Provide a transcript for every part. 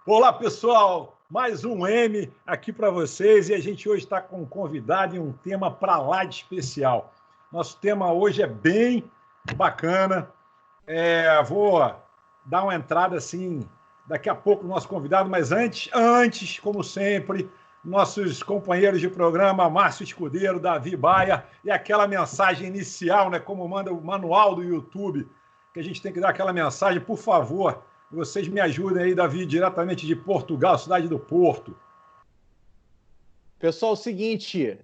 Olá, pessoal! Mais um M aqui para vocês e a gente hoje está com um convidado e um tema para lá de especial. Nosso tema hoje é bem bacana. Vou dar uma entrada assim daqui a pouco no nosso convidado, mas antes, como sempre, nossos companheiros de programa, Márcio Escudeiro, Davi Baia, e aquela mensagem inicial, né, como manda o manual do YouTube, que a gente tem que dar aquela mensagem, por favor. Vocês me ajudem aí, Davi, diretamente de Portugal, cidade do Porto. Pessoal, é o seguinte,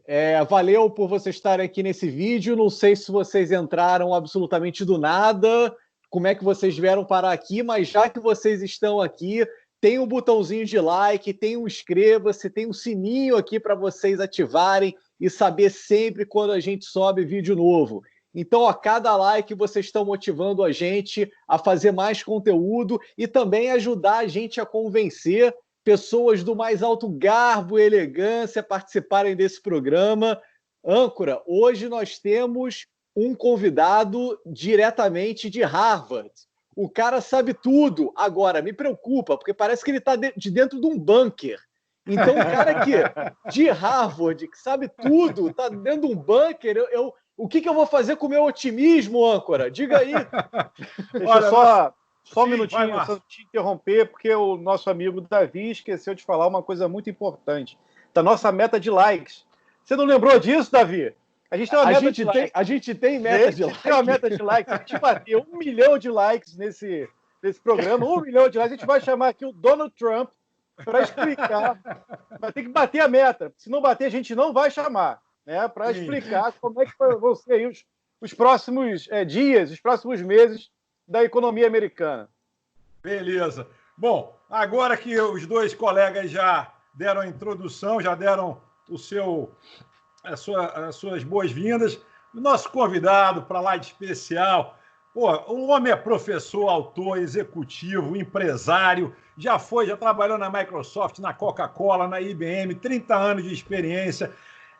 valeu por vocês estarem aqui nesse vídeo. Não sei se vocês entraram absolutamente do nada, como é que vocês vieram parar aqui, mas já que vocês estão aqui, tem um botãozinho de like, tem um inscreva-se, tem um sininho aqui para vocês ativarem e saber sempre quando a gente sobe vídeo novo. Então, a cada like vocês estão motivando a gente a fazer mais conteúdo e também ajudar a gente a convencer pessoas do mais alto garbo e elegância a participarem desse programa. Âncora, hoje nós temos um convidado diretamente de Harvard. O cara sabe tudo. Agora, me preocupa, porque parece que ele está de dentro de um bunker. Então, o cara aqui de Harvard, que sabe tudo, está dentro de um bunker, o que eu vou fazer com o meu otimismo, Âncora? Diga aí. Deixa só um minutinho, só te interromper, porque o nosso amigo Davi esqueceu de falar uma coisa muito importante, da nossa meta de likes. Você não lembrou disso, Davi? A gente tem uma meta de likes. A gente tem meta de likes. Tem uma meta de likes. A gente bateu 1 milhão de likes nesse programa, 1 milhão de likes. A gente vai chamar aqui o Donald Trump para explicar. Vai ter que bater a meta. Se não bater, a gente não vai chamar. Para explicar como é que vão ser aí os próximos dias, os próximos meses da economia americana. Beleza. Bom, agora que os dois colegas já deram a introdução, já deram as suas boas-vindas, o nosso convidado para lá de especial, o homem é professor, autor, executivo, empresário, já trabalhou na Microsoft, na Coca-Cola, na IBM, 30 anos de experiência,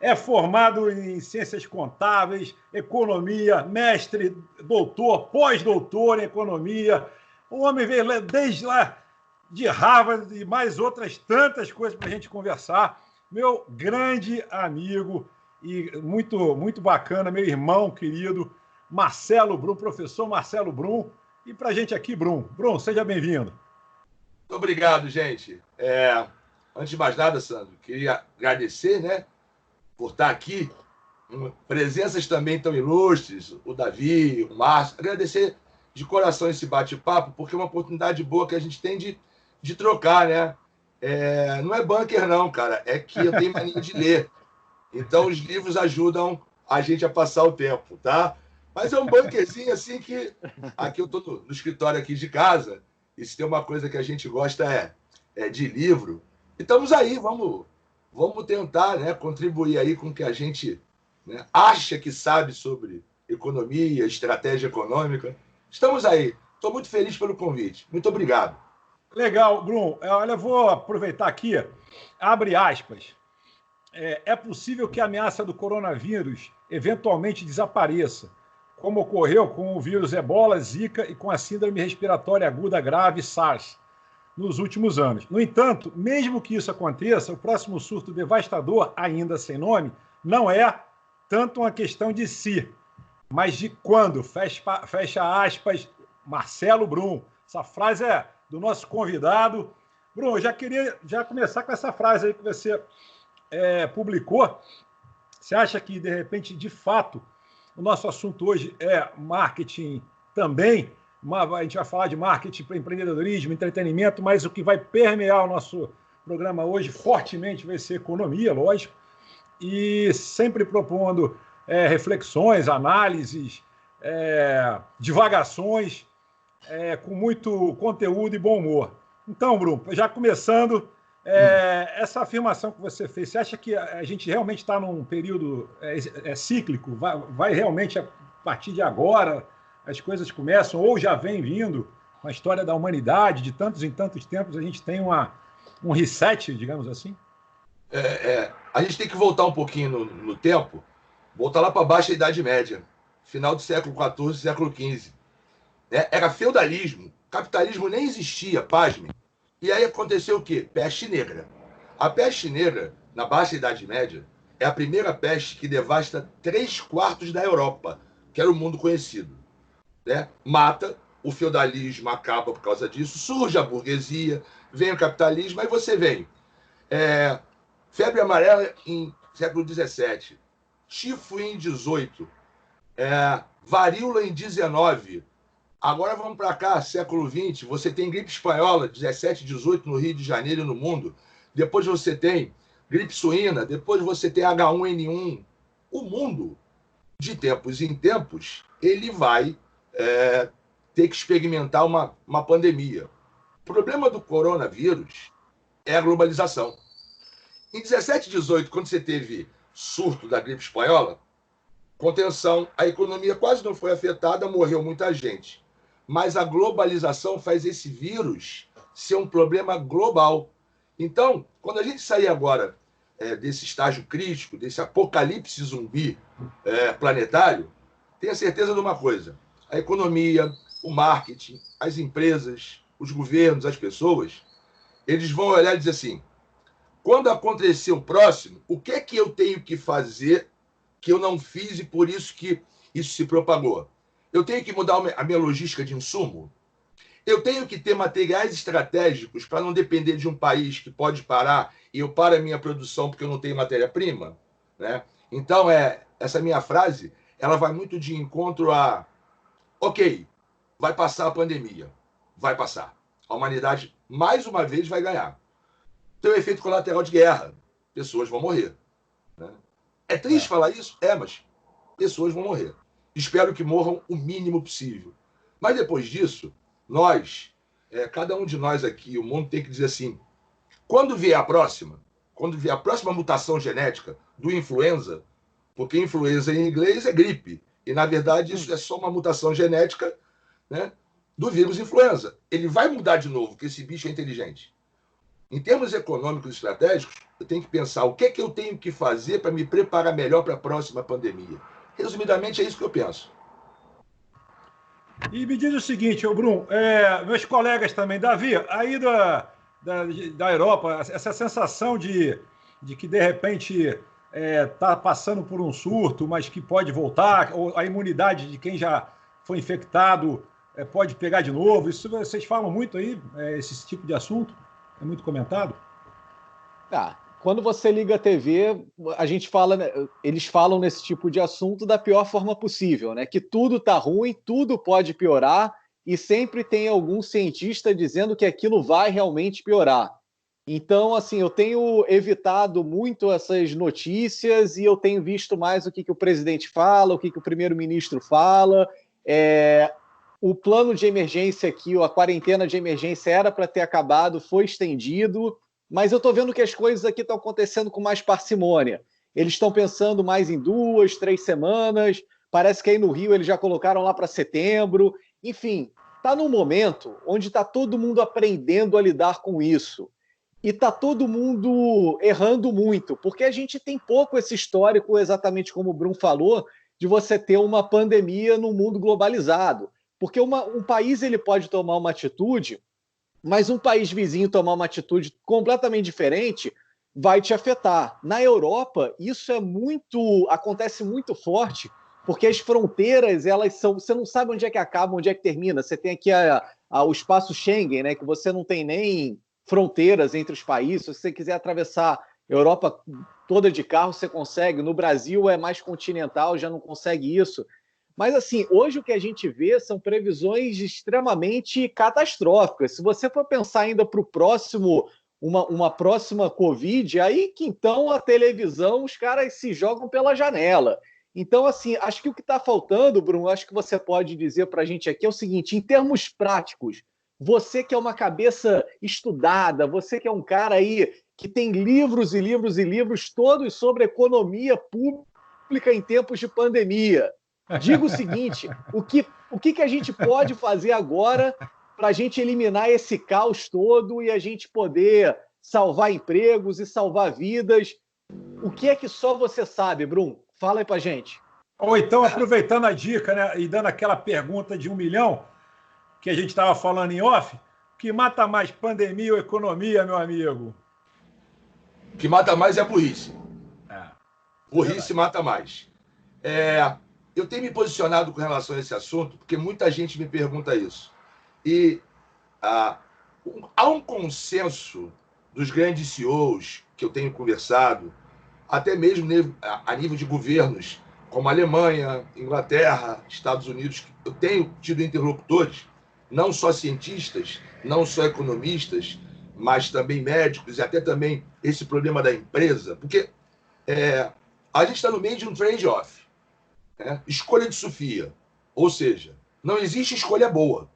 é formado em ciências contábeis, economia, mestre, doutor, pós-doutor em economia. O homem veio desde lá de Harvard e mais outras tantas coisas para a gente conversar. Meu grande amigo e muito, muito bacana, meu irmão querido, Marcelo Brum, professor Marcelo Brum. E para a gente aqui, Brum. Brum, seja bem-vindo. Muito obrigado, gente. Antes de mais nada, Sandro, queria agradecer, por estar aqui, presenças também tão ilustres, o Davi, o Márcio, agradecer de coração esse bate-papo, porque é uma oportunidade boa que a gente tem de trocar, não é bunker não, cara, é que eu tenho mania de ler, então os livros ajudam a gente a passar o tempo, tá? Mas é um bunkerzinho assim que, aqui eu estou no escritório aqui de casa, e se tem uma coisa que a gente gosta é de livro, e estamos aí, vamos tentar contribuir aí com o que a gente acha que sabe sobre economia, estratégia econômica. Estamos aí. Estou muito feliz pelo convite. Muito obrigado. Legal, Brum. Olha, eu vou aproveitar aqui, abre aspas. É possível que a ameaça do coronavírus eventualmente desapareça, como ocorreu com o vírus Ebola, Zika e com a síndrome respiratória aguda grave SARS. Nos últimos anos. No entanto, mesmo que isso aconteça, o próximo surto devastador, ainda sem nome, não é tanto uma questão de si, mas de quando. Fecha aspas, Marcelo Brum. Essa frase é do nosso convidado. Brum, eu já queria começar com essa frase aí que você publicou. Você acha que, de repente, de fato, o nosso assunto hoje é marketing também? A gente vai falar de marketing para empreendedorismo, entretenimento, mas o que vai permear o nosso programa hoje fortemente vai ser economia, lógico, e sempre propondo reflexões, análises, divagações, com muito conteúdo e bom humor. Então, Bruno, já começando, essa afirmação que você fez, você acha que a gente realmente está num período cíclico? Vai realmente, a partir de agora, as coisas começam, ou já vem vindo, com a história da humanidade, de tantos em tantos tempos, a gente tem um reset, digamos assim? A gente tem que voltar um pouquinho no tempo, voltar lá para a Baixa Idade Média, final do século XIV, século XV. Era feudalismo, capitalismo nem existia, pasmem. E aí aconteceu o quê? Peste negra. A peste negra, na Baixa Idade Média, é a primeira peste que devasta 3/4 da Europa, que era o mundo conhecido. Né? Mata, o feudalismo acaba por causa disso, surge a burguesia, vem o capitalismo, aí você vem. Febre amarela em século XVII, tifo em XVIII, varíola em XIX. Agora vamos para cá, século XX, você tem gripe espanhola, 17, 18 no Rio de Janeiro e no mundo. Depois você tem gripe suína, depois você tem H1N1. O mundo, de tempos em tempos, ele vai ter que experimentar uma pandemia. O problema do coronavírus é a globalização. Em 17, 18, quando você teve surto da gripe espanhola, contenção, a economia quase não foi afetada, morreu muita gente. Mas a globalização faz esse vírus ser um problema global. Então, quando a gente sair agora desse estágio crítico, desse apocalipse zumbi planetário, tenha certeza de uma coisa: a economia, o marketing, as empresas, os governos, as pessoas, eles vão olhar e dizer assim: quando acontecer o próximo, o que é que eu tenho que fazer que eu não fiz e por isso que isso se propagou? Eu tenho que mudar a minha logística de insumo? Eu tenho que ter materiais estratégicos para não depender de um país que pode parar e eu paro a minha produção porque eu não tenho matéria-prima? Né? Então, essa minha frase, ela vai muito de encontro a... Ok, vai passar a pandemia. Vai passar. A humanidade, mais uma vez, vai ganhar. Tem o efeito colateral de guerra. Pessoas vão morrer. Né? É triste falar isso? Mas pessoas vão morrer. Espero que morram o mínimo possível. Mas depois disso, nós, cada um de nós aqui, o mundo tem que dizer assim: quando vier a próxima mutação genética do influenza, porque influenza em inglês é gripe, e na verdade isso é só uma mutação genética, né, do vírus influenza. Ele vai mudar de novo, porque esse bicho é inteligente. Em termos econômicos e estratégicos, eu tenho que pensar o que é que eu tenho que fazer para me preparar melhor para a próxima pandemia. Resumidamente, é isso que eu penso. E me diz o seguinte, Bruno, meus colegas também, Davi, aí da Europa, essa sensação de que, de repente, está passando por um surto, mas que pode voltar, ou a imunidade de quem já foi infectado pode pegar de novo, isso vocês falam muito aí, esse tipo de assunto? É muito comentado? Quando você liga a TV, a gente fala, eles falam nesse tipo de assunto da pior forma possível, né? Que tudo está ruim, tudo pode piorar, e sempre tem algum cientista dizendo que aquilo vai realmente piorar. Então, assim, eu tenho evitado muito essas notícias e eu tenho visto mais o que o presidente fala, o que o primeiro-ministro fala. O plano de emergência aqui, a quarentena de emergência era para ter acabado, foi estendido, mas eu estou vendo que as coisas aqui estão acontecendo com mais parcimônia. Eles estão pensando mais em 2, 3 semanas, parece que aí no Rio eles já colocaram lá para setembro. Enfim, está num momento onde está todo mundo aprendendo a lidar com isso. E está todo mundo errando muito, porque a gente tem pouco esse histórico, exatamente como o Bruno falou, de você ter uma pandemia no mundo globalizado. Porque um país ele pode tomar uma atitude, mas um país vizinho tomar uma atitude completamente diferente vai te afetar. Na Europa, isso acontece muito forte, porque as fronteiras, elas são... Você não sabe onde é que acaba, onde é que termina. Você tem aqui o espaço Schengen, né, que você não tem nem fronteiras entre os países. Se você quiser atravessar a Europa toda de carro, você consegue. No Brasil é mais continental, já não consegue isso. Mas, assim, hoje o que a gente vê são previsões extremamente catastróficas. Se você for pensar ainda para o próximo, uma próxima Covid, aí que então a televisão, os caras se jogam pela janela. Então, assim, acho que o que está faltando, Bruno, acho que você pode dizer para a gente aqui é o seguinte: em termos práticos, você que é uma cabeça estudada, você que é um cara aí que tem livros e livros e livros todos sobre economia pública em tempos de pandemia, diga o seguinte: o que a gente pode fazer agora para a gente eliminar esse caos todo e a gente poder salvar empregos e salvar vidas? O que é que só você sabe, Bruno? Fala aí para a gente. Ou então, aproveitando a dica, né, e dando aquela pergunta de 1 milhão, que a gente estava falando em off, que mata mais, pandemia ou economia, meu amigo? O que mata mais é a burrice. É, Burrice mata mais. Eu tenho me posicionado com relação a esse assunto, porque muita gente me pergunta isso. E há um consenso dos grandes CEOs que eu tenho conversado, até mesmo a nível de governos, como Alemanha, Inglaterra, Estados Unidos, eu tenho tido interlocutores, não só cientistas, não só economistas, mas também médicos e até também esse problema da empresa, porque a gente está no meio de um trade-off. Escolha de Sofia. Ou seja, não existe escolha boa.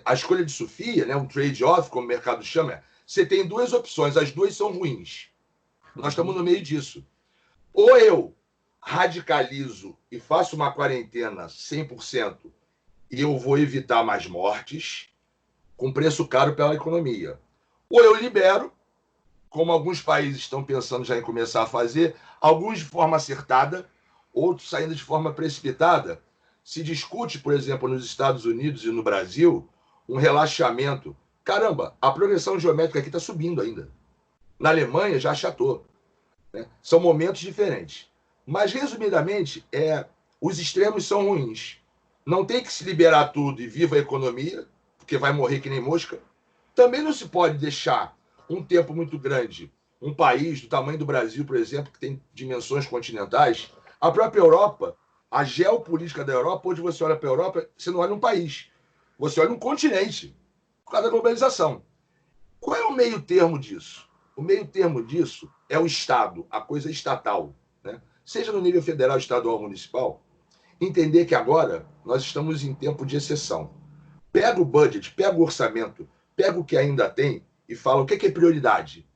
A escolha de Sofia, um trade-off, como o mercado chama, você tem duas opções, as duas são ruins. Nós estamos no meio disso. Ou eu radicalizo e faço uma quarentena 100% e eu vou evitar mais mortes com preço caro pela economia. Ou eu libero, como alguns países estão pensando já em começar a fazer, alguns de forma acertada, outros saindo de forma precipitada. Se discute, por exemplo, nos Estados Unidos e no Brasil, um relaxamento. Caramba, a progressão geométrica aqui está subindo ainda. Na Alemanha já achatou. São momentos diferentes. Mas, resumidamente, os extremos são ruins. Não tem que se liberar tudo e viva a economia, porque vai morrer que nem mosca. Também não se pode deixar um tempo muito grande um país do tamanho do Brasil, por exemplo, que tem dimensões continentais. A própria Europa, a geopolítica da Europa, onde você olha para a Europa, você não olha um país, você olha um continente, por causa da globalização. Qual é o meio termo disso? O meio termo disso é o Estado, a coisa estatal, seja no nível federal, estadual ou municipal, entender que agora nós estamos em tempo de exceção. Pega o budget, pega o orçamento, pega o que ainda tem e fala o que é prioridade.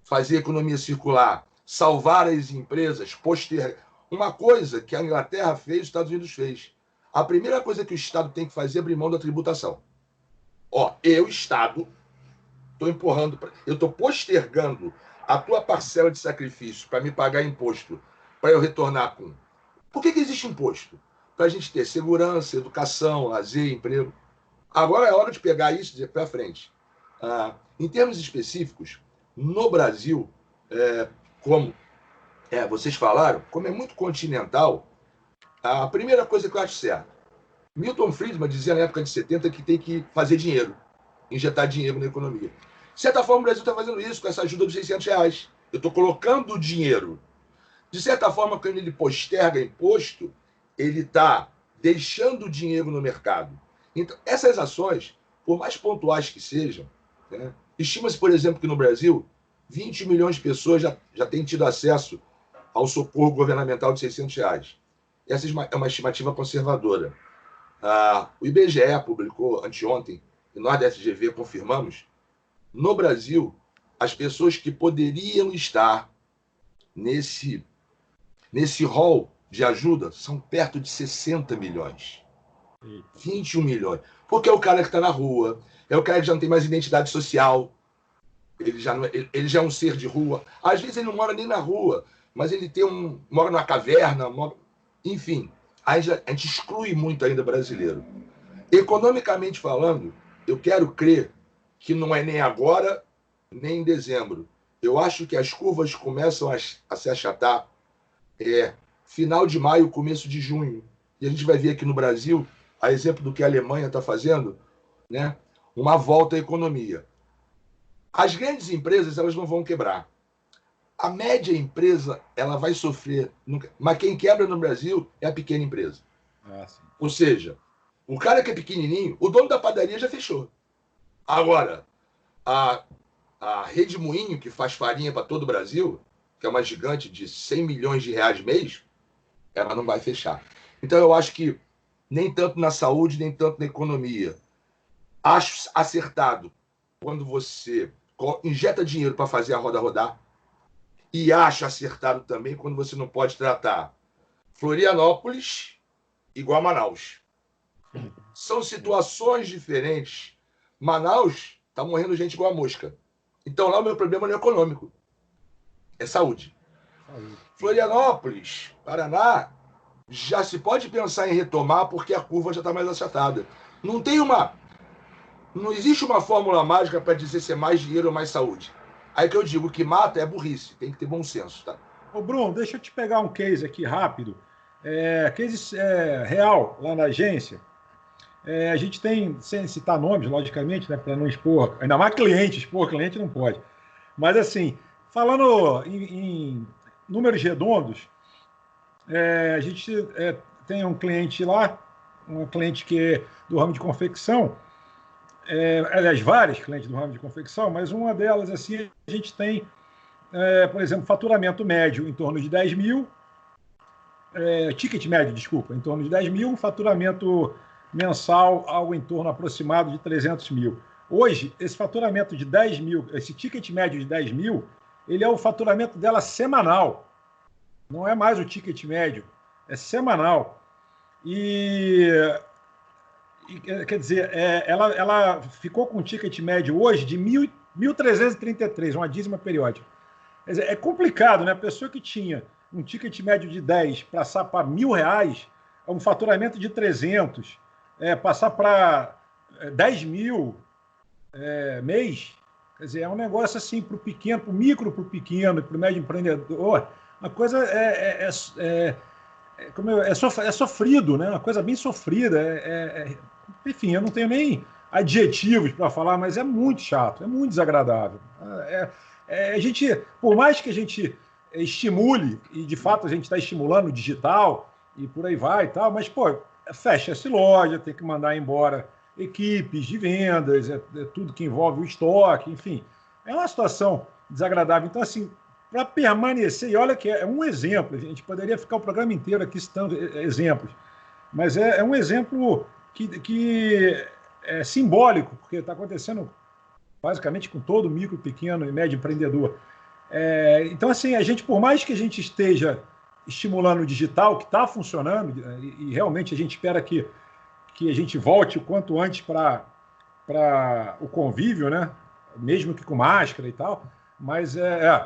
Fazer a economia circular, salvar as empresas, postergar. Uma coisa que a Inglaterra fez, os Estados Unidos fez. A primeira coisa que o Estado tem que fazer é abrir mão da tributação. Eu, Estado, estou empurrando, eu estou postergando a tua parcela de sacrifício para me pagar imposto, para eu retornar com. Por que existe imposto? Para a gente ter segurança, educação, lazer, emprego. Agora é hora de pegar isso para frente. Em termos específicos, no Brasil, como vocês falaram, como é muito continental, a primeira coisa que eu acho certa, Milton Friedman dizia na época de 70 que tem que fazer dinheiro, injetar dinheiro na economia. De certa forma, o Brasil está fazendo isso com essa ajuda dos R$600. Eu estou colocando o dinheiro. De certa forma, quando ele posterga imposto, ele está deixando o dinheiro no mercado. Então, essas ações, por mais pontuais que sejam, estima-se, por exemplo, que no Brasil, 20 milhões de pessoas já têm tido acesso ao socorro governamental de R$600. Essa é uma estimativa conservadora. O IBGE publicou anteontem, e nós da FGV confirmamos, no Brasil, as pessoas que poderiam estar nesse rol de ajuda são perto de 60 milhões. 21 milhões. Porque é o cara que está na rua, é o cara que já não tem mais identidade social, ele já é um ser de rua. Às vezes ele não mora nem na rua, mas ele mora numa caverna, enfim. A gente exclui muito ainda brasileiro. Economicamente falando, eu quero crer que não é nem agora, nem em dezembro. Eu acho que as curvas começam a se achatar final de maio, começo de junho. E a gente vai ver aqui no Brasil, a exemplo do que a Alemanha está fazendo, uma volta à economia. As grandes empresas, elas não vão quebrar. A média empresa, ela vai sofrer. Mas quem quebra no Brasil é a pequena empresa. Ou seja, o cara que é pequenininho, o dono da padaria já fechou. Agora, a Rede Moinho, que faz farinha para todo o Brasil, que é uma gigante de 100 milhões de reais mês, ela não vai fechar. Então, eu acho que nem tanto na saúde, nem tanto na economia. Acho acertado quando você injeta dinheiro para fazer a roda rodar, e acho acertado também quando você não pode tratar Florianópolis igual a Manaus. São situações diferentes. Manaus está morrendo gente igual a mosca. Então lá o meu problema não é econômico, é saúde. Florianópolis, Paraná, já se pode pensar em retomar porque a curva já está mais achatada. Não Não existe uma fórmula mágica para dizer se é mais dinheiro ou mais saúde. Aí que eu digo, o que mata é burrice, tem que ter bom senso, tá? Ô, Bruno, deixa eu te pegar um case aqui rápido. Case real, lá na agência. A gente tem, sem citar nomes, logicamente, né, para não expor, ainda mais cliente, expor cliente não pode. Mas, assim, falando em números redondos, a gente tem um cliente lá, um cliente que é do ramo de confecção, aliás, vários clientes do ramo de confecção, mas uma delas, assim, a gente tem, por exemplo, faturamento médio em torno de 10 mil, ticket médio, desculpa, em torno de 10 mil, faturamento mensal, algo em torno aproximado de 300 mil. Hoje, esse faturamento de 10 mil, esse ticket médio de 10 mil, ele é o faturamento dela semanal. Não é mais o ticket médio, é semanal. Quer dizer, ela ficou com um ticket médio hoje de 1.333, uma dízima periódica. Quer dizer, é complicado, né? A pessoa que tinha um ticket médio de 10 passar para R$1.000, é um faturamento de 300, passar para 10 mil mês, quer dizer, é um negócio assim para o pequeno, para o micro, para o pequeno, para o médio empreendedor, uma coisa sofrido, né? Uma coisa bem sofrida. Enfim, eu não tenho nem adjetivos para falar, mas é muito chato, é muito desagradável. A gente, por mais que a gente estimule, e de fato a gente está estimulando o digital e por aí vai e tal, mas, pô, fecha-se loja, tem que mandar embora equipes de vendas, tudo que envolve o estoque, enfim. É uma situação desagradável. Então, assim, para permanecer, e olha que é um exemplo, a gente poderia ficar o programa inteiro aqui citando exemplos, mas é um exemplo que é simbólico, porque está acontecendo basicamente com todo micro, pequeno e médio empreendedor. Então, assim, a gente, por mais que a gente esteja estimulando o digital, que está funcionando, e realmente a gente espera que a gente volte o quanto antes para o convívio, né? Mesmo que com máscara e tal, mas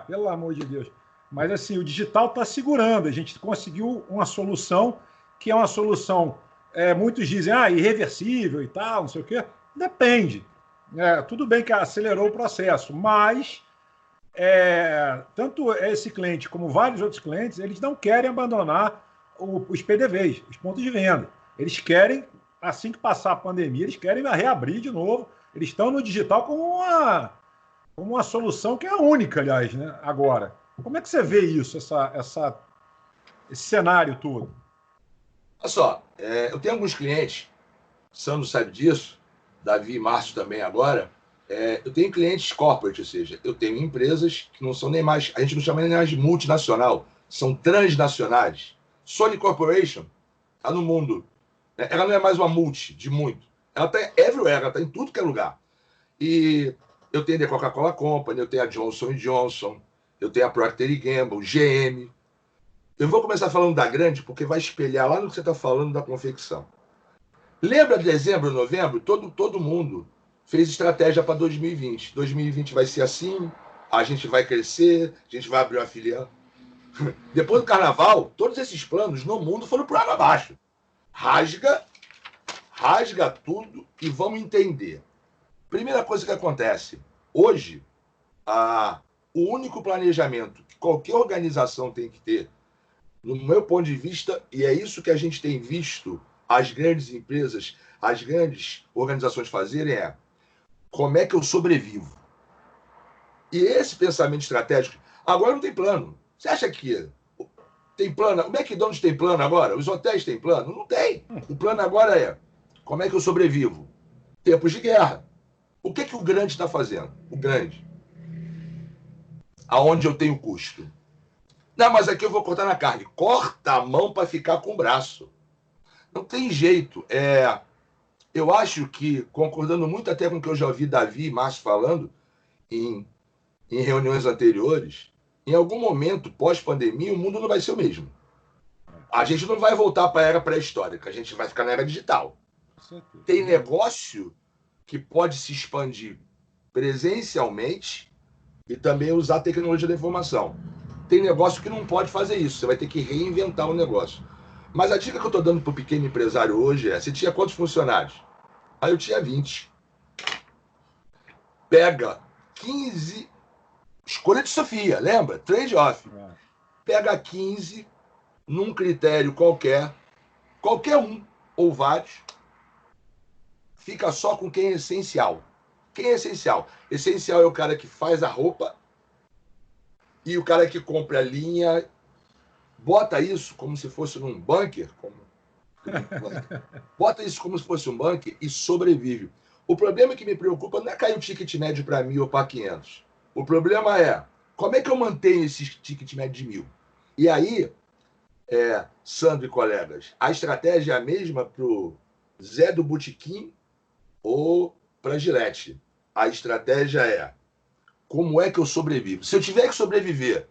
pelo amor de Deus. Mas assim, o digital está segurando, a gente conseguiu uma solução que é uma solução, muitos dizem, irreversível e tal, não sei o quê. Depende. Tudo bem que acelerou o processo, mas tanto esse cliente como vários outros clientes, eles não querem abandonar os PDVs, os pontos de venda. Eles querem, assim que passar a pandemia, eles querem reabrir de novo. Eles estão no digital como uma solução que é a única, aliás, né, agora. Como é que você vê isso, esse cenário todo? Olha só, eu tenho alguns clientes, Sandro sabe disso, Davi e Márcio também agora. Eu tenho clientes corporate, ou seja, eu tenho empresas que não são nem mais, a gente não chama nem mais de multinacional, são transnacionais. Sony Corporation está no mundo. Ela não é mais uma multi de muito. Ela está everywhere, ela está em tudo que é lugar. E eu tenho a Coca-Cola Company, eu tenho a Johnson & Johnson, eu tenho a Procter & Gamble, GM. Eu vou começar falando da grande, porque vai espelhar lá no que você está falando da confecção. Lembra de dezembro, novembro? Todo mundo fez estratégia para 2020. 2020 vai ser assim, a gente vai crescer, a gente vai abrir uma filial. Depois do carnaval, todos esses planos no mundo foram por água abaixo. Rasga tudo e vamos entender. Primeira coisa que acontece, hoje, o único planejamento que qualquer organização tem que ter, no meu ponto de vista, e é isso que a gente tem visto as grandes empresas, as grandes organizações fazerem, como é que eu sobrevivo? E esse pensamento estratégico, agora não tem plano. Você acha que tem plano? O McDonald's tem plano agora? Os hotéis têm plano? Não tem. O plano agora é, como é que eu sobrevivo? Tempos de guerra. O que o grande está fazendo? O grande. Aonde eu tenho custo? Não, mas aqui eu vou cortar na carne. Corta a mão para ficar com o braço. Não tem jeito. Eu acho que, concordando muito até com o que eu já ouvi Davi e Márcio falando em reuniões anteriores, em algum momento, pós-pandemia, o mundo não vai ser o mesmo. A gente não vai voltar para a era pré-histórica, a gente vai ficar na era digital. Tem negócio que pode se expandir presencialmente e também usar a tecnologia da informação. Tem negócio que não pode fazer isso, você vai ter que reinventar o negócio. Mas a dica que eu estou dando para o pequeno empresário hoje é, você tinha quantos funcionários? Aí eu tinha 20. pega 15, escolha de Sofia, lembra? Trade-off. Pega 15 num critério qualquer um, ou vários, fica só com quem é essencial. Quem é essencial? Essencial é o cara que faz a roupa e o cara que compra a linha, bota isso como se fosse num bunker, bota isso como se fosse um bunker e sobrevive. O problema que me preocupa não é cair o ticket médio para 1.000 ou para 500. O problema é, como é que eu mantenho esse ticket médio de 1.000? E aí, Sandro e colegas, a estratégia é a mesma para o Zé do Botequim ou para a Gillette. A estratégia é, como é que eu sobrevivo? Se eu tiver que sobreviver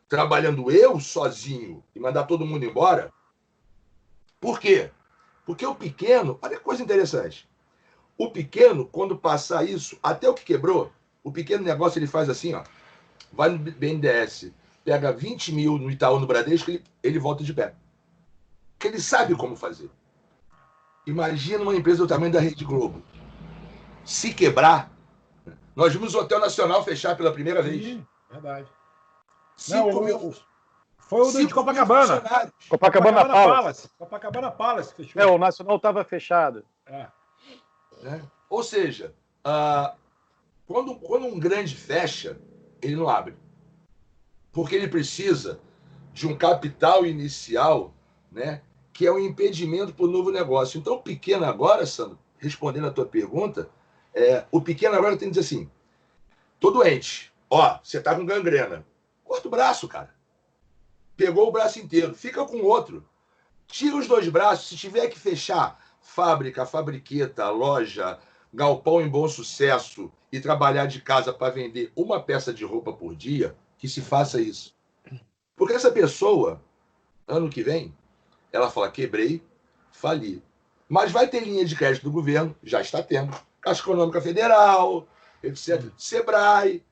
trabalhando eu sozinho e mandar todo mundo embora, por quê? Porque o pequeno, olha que coisa interessante, o pequeno, quando passar isso, até o que quebrou, o pequeno negócio ele faz assim, ó, vai no BNDES, pega 20 mil no Itaú, no Bradesco, ele volta de pé. Porque ele sabe como fazer. Imagina uma empresa do tamanho da Rede Globo. Se quebrar, nós vimos o Hotel Nacional fechar pela primeira vez. Sim, verdade. 5 mil. Foi o de Copacabana. Copacabana Palace. Copacabana Palace fechou. O Nacional estava fechado. Ou seja, quando um grande fecha, ele não abre. Porque ele precisa de um capital inicial, né, que é um impedimento para o novo negócio. Então, o pequeno agora, Sandro, respondendo a tua pergunta, o pequeno agora tem que dizer assim, tô doente, você tá com gangrena, corta o braço, cara. Pegou o braço inteiro, fica com o outro. Tira os 2 braços, se tiver que fechar fábrica, fabriqueta, loja, galpão em bom sucesso e trabalhar de casa para vender uma peça de roupa por dia, que se faça isso. Porque essa pessoa, ano que vem, ela fala, quebrei, fali. Mas vai ter linha de crédito do governo, já está tendo. Caixa Econômica Federal, etc. Sebrae.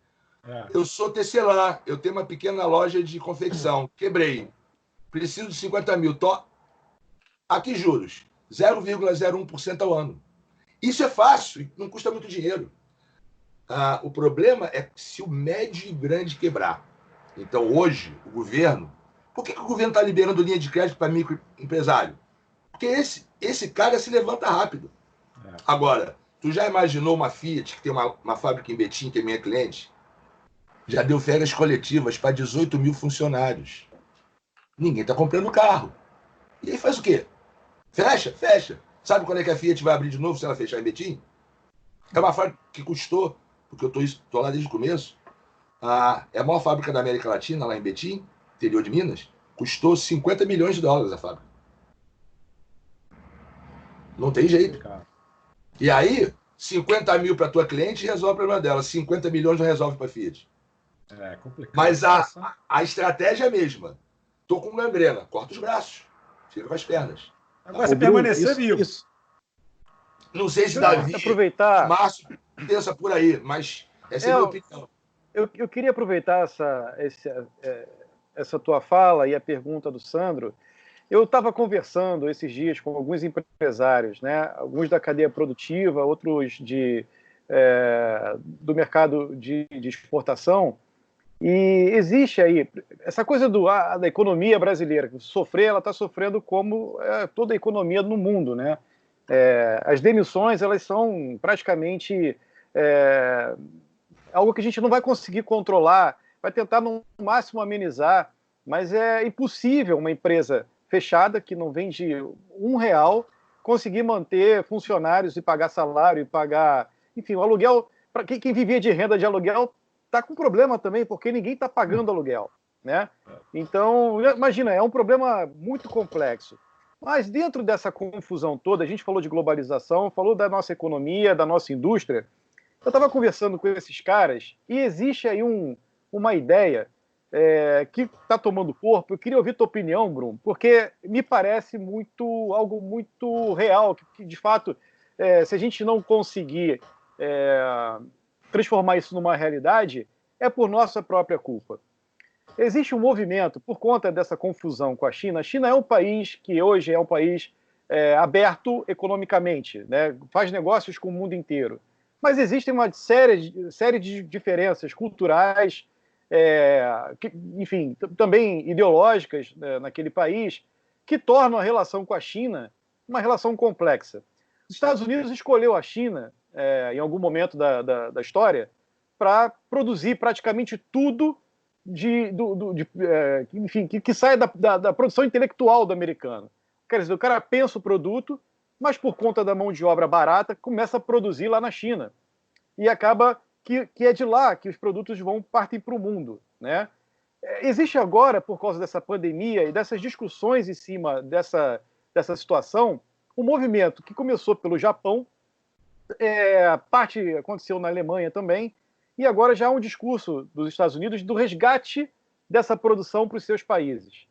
Eu sou tecelã, eu tenho uma pequena loja de confecção, quebrei. Preciso de 50 mil. Aqui juros, 0,01% ao ano. Isso é fácil, não custa muito dinheiro. O problema é se o médio e grande quebrar. Então, hoje, o governo... Por que o governo está liberando linha de crédito para microempresário? Porque esse cara se levanta rápido. Agora, tu já imaginou uma Fiat, que tem uma fábrica em Betim, que é minha cliente? Já deu férias coletivas para 18 mil funcionários. Ninguém está comprando carro. E aí faz o quê? Fecha. Sabe quando é que a Fiat vai abrir de novo se ela fechar em Betim? É uma fábrica que custou, porque eu estou lá desde o começo, é a maior fábrica da América Latina, lá em Betim, interior de Minas, custou 50 milhões de dólares a fábrica. Não tem jeito. E aí, 50 mil para a tua cliente resolve o problema dela, 50 milhões não resolve para a Fiat. É complicado. Mas a estratégia é a mesma. Tô com gangrena, corta os braços, fica com as pernas. Agora, você permanecer vivo. Não sei se Davi, aproveitar... Márcio, pensa por aí, mas essa é a minha opinião. Eu queria aproveitar essa tua fala e a pergunta do Sandro. Eu estava conversando esses dias com alguns empresários, né? Alguns da cadeia produtiva, outros do mercado de exportação. E existe aí essa coisa da economia brasileira, que ela está sofrendo como toda a economia no mundo, né? As demissões, elas são praticamente algo que a gente não vai conseguir controlar, vai tentar no máximo amenizar, mas é impossível uma empresa fechada, que não vende R$1, conseguir manter funcionários e pagar salário e pagar... Enfim, o aluguel, para quem vivia de renda de aluguel, está com problema também, porque ninguém está pagando aluguel, né? Então, imagina, é um problema muito complexo. Mas dentro dessa confusão toda, a gente falou de globalização, falou da nossa economia, da nossa indústria. Eu estava conversando com esses caras e existe aí uma ideia que está tomando corpo. Eu queria ouvir tua opinião, Bruno, porque me parece algo muito real, que de fato, se a gente não conseguir transformar isso numa realidade, é por nossa própria culpa. Existe um movimento, por conta dessa confusão com a China. A China é um país que hoje é um país aberto economicamente, né? Faz negócios com o mundo inteiro. mas existem uma série de diferenças culturais, enfim, também ideológicas, né, naquele país, que tornam a relação com a China uma relação complexa. Os Estados Unidos escolheu a China, em algum momento da história, para produzir praticamente tudo enfim, que sai da produção intelectual do americano. Quer dizer, o cara pensa o produto, mas por conta da mão de obra barata, começa a produzir lá na China. E acaba que é de lá que os produtos partem para o mundo, né? Existe agora, por causa dessa pandemia e dessas discussões em cima dessa situação, um movimento que começou pelo Japão, parte aconteceu na Alemanha também, e agora já há um discurso dos Estados Unidos do resgate dessa produção para os seus países,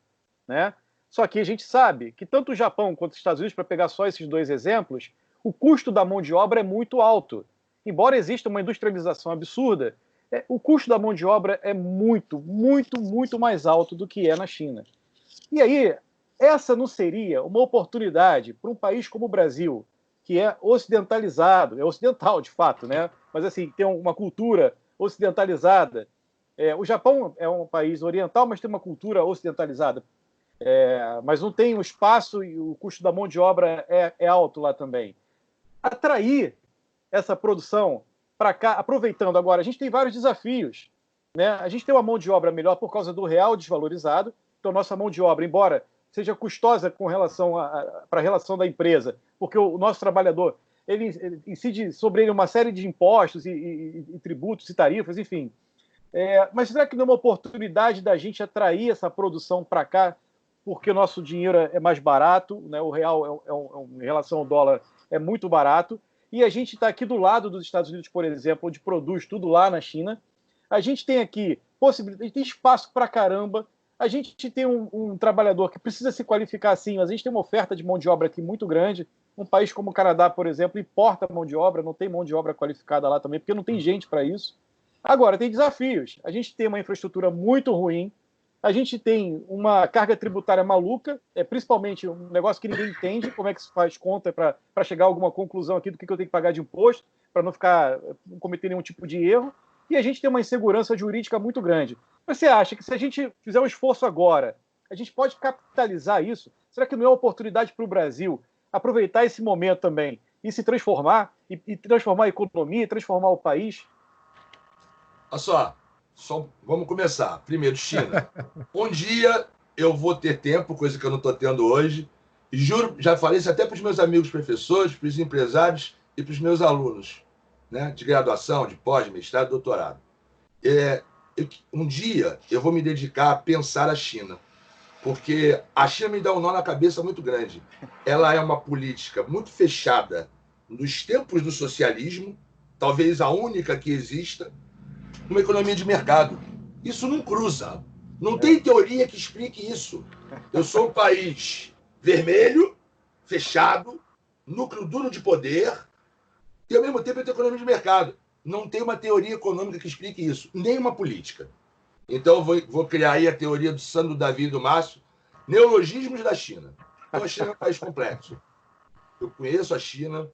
né? Só que a gente sabe que tanto o Japão quanto os Estados Unidos, para pegar só esses dois exemplos, o custo da mão de obra é muito alto. Embora exista uma industrialização absurda, o custo da mão de obra é muito, muito, muito mais alto do que é na China. E aí, essa não seria uma oportunidade para um país como o Brasil, que é ocidentalizado, é ocidental de fato, né? Mas assim, tem uma cultura ocidentalizada. O Japão é um país oriental, mas tem uma cultura ocidentalizada. Mas não tem o espaço e o custo da mão de obra é alto lá também. Atrair essa produção para cá, aproveitando agora, a gente tem vários desafios, né? A gente tem uma mão de obra melhor por causa do real desvalorizado, então nossa mão de obra, embora seja custosa com relação para a relação da empresa, porque o nosso trabalhador ele incide sobre ele uma série de impostos e tributos e tarifas, enfim. Mas será que não é uma oportunidade da gente atrair essa produção para cá, porque o nosso dinheiro é mais barato, né? O real, em relação ao dólar, é muito barato, e a gente está aqui do lado dos Estados Unidos, por exemplo, onde produz tudo lá na China. A gente tem aqui possibilidade, tem espaço para caramba. A gente tem um trabalhador que precisa se qualificar assim, mas a gente tem uma oferta de mão de obra aqui muito grande. Um país como o Canadá, por exemplo, importa mão de obra, não tem mão de obra qualificada lá também, porque não tem gente para isso. Agora, tem desafios. A gente tem uma infraestrutura muito ruim, a gente tem uma carga tributária maluca, principalmente um negócio que ninguém entende, como é que se faz conta para chegar a alguma conclusão aqui do que eu tenho que pagar de imposto, para não cometer nenhum tipo de erro. E a gente tem uma insegurança jurídica muito grande. Você acha que se a gente fizer um esforço agora, a gente pode capitalizar isso? Será que não é uma oportunidade para o Brasil aproveitar esse momento também e se transformar, e transformar a economia, e transformar o país? Olha só, vamos começar. Primeiro, China. Um dia eu vou ter tempo, coisa que eu não estou tendo hoje, e juro, já falei isso até para os meus amigos professores, para os empresários e para os meus alunos, né, de graduação, de pós, mestrado, doutorado. Um dia eu vou me dedicar a pensar a China, porque a China me dá um nó na cabeça muito grande. Ela é uma política muito fechada nos tempos do socialismo, talvez a única que exista, uma economia de mercado. Isso não cruza. Não tem teoria que explique isso. Eu sou um país vermelho, fechado, núcleo duro de poder, e ao mesmo tempo eu tenho economia de mercado. Não tem uma teoria econômica que explique isso, nem uma política. Então eu vou criar aí a teoria do Sandro, do Davi e do Márcio, neologismos da China. Então a China é um país complexo. Eu conheço a China,